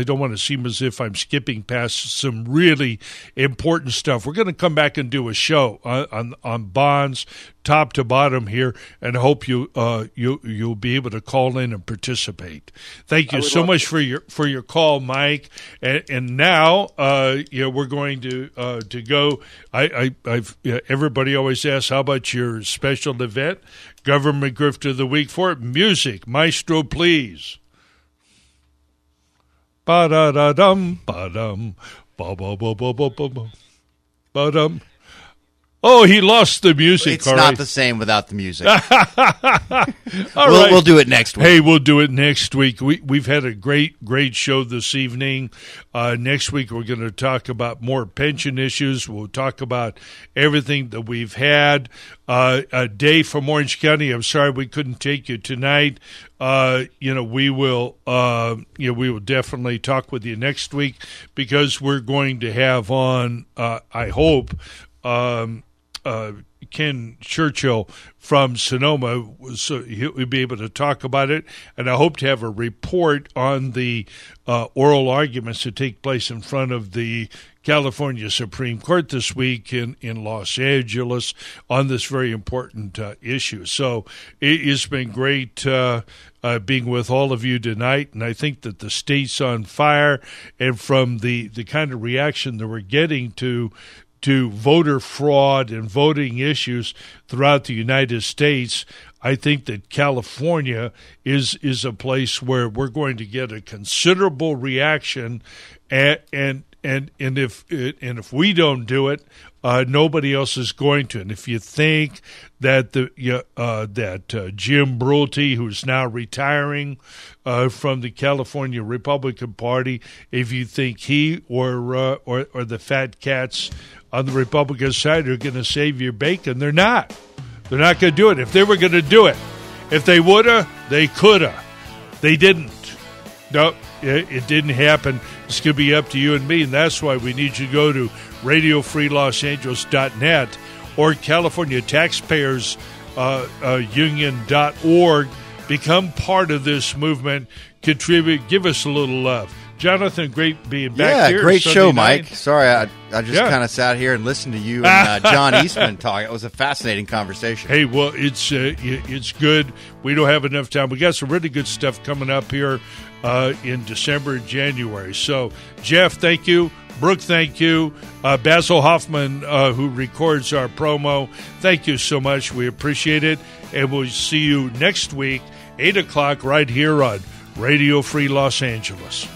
Speaker 3: don't want to seem as if I'm skipping past some really important stuff. We're going to come back and do a show on bonds, top to bottom here, and hope you'll be able to call in and participate. Thank you so much for your call, Mike. And now we're going to go. Everybody always asks, how about your special event? Government Grift of the Week for it. Music. Maestro, please. Ba-da-da-dum, ba-dum, ba-ba-ba-ba-ba-ba, ba-dum. Oh, he lost the music.
Speaker 4: It's not the same without the music.
Speaker 3: We'll
Speaker 4: do it next week.
Speaker 3: Hey, we'll do it next week. We've had a great show this evening. Next week, we're going to talk about more pension issues. We'll talk about everything that we've had. Dave from Orange County, I'm sorry we couldn't take you tonight. We will definitely talk with you next week, because we're going to have on, I hope, Ken Churchill from Sonoma, so he'll be able to talk about it. And I hope to have a report on the oral arguments that take place in front of the California Supreme Court this week in Los Angeles on this very important issue. So it's been great being with all of you tonight, and I think that the state's on fire, and from the kind of reaction that we're getting to voter fraud and voting issues throughout the United States, I think that California is a place where we're going to get a considerable reaction, and if we don't do it, nobody else is going to. And if you think that Jim Brulte, who's now retiring from the California Republican Party, if you think he or the fat cats on the Republican side are going to save your bacon, they're not. They're not going to do it. If they were going to do it, if they woulda, they coulda. They didn't. Nope, it didn't happen. It's going to be up to you and me, and that's why we need you to go to RadioFreeLosAngeles.net or CaliforniaTaxpayers.Union.org. Become part of this movement. Contribute. Give us a little love. Jonathan, great being back here.
Speaker 4: Yeah, great
Speaker 3: Sunday
Speaker 4: show,
Speaker 3: night.
Speaker 4: Mike. Sorry, I just kind of sat here and listened to you and John Eastman talk. It was a fascinating conversation.
Speaker 3: Hey, well, it's good. We don't have enough time. We got some really good stuff coming up here in December and January. So, Jeff, thank you. Brooke, thank you. Basil Hoffman, who records our promo, thank you so much. We appreciate it. And we'll see you next week, 8 o'clock, right here on Radio Free Los Angeles.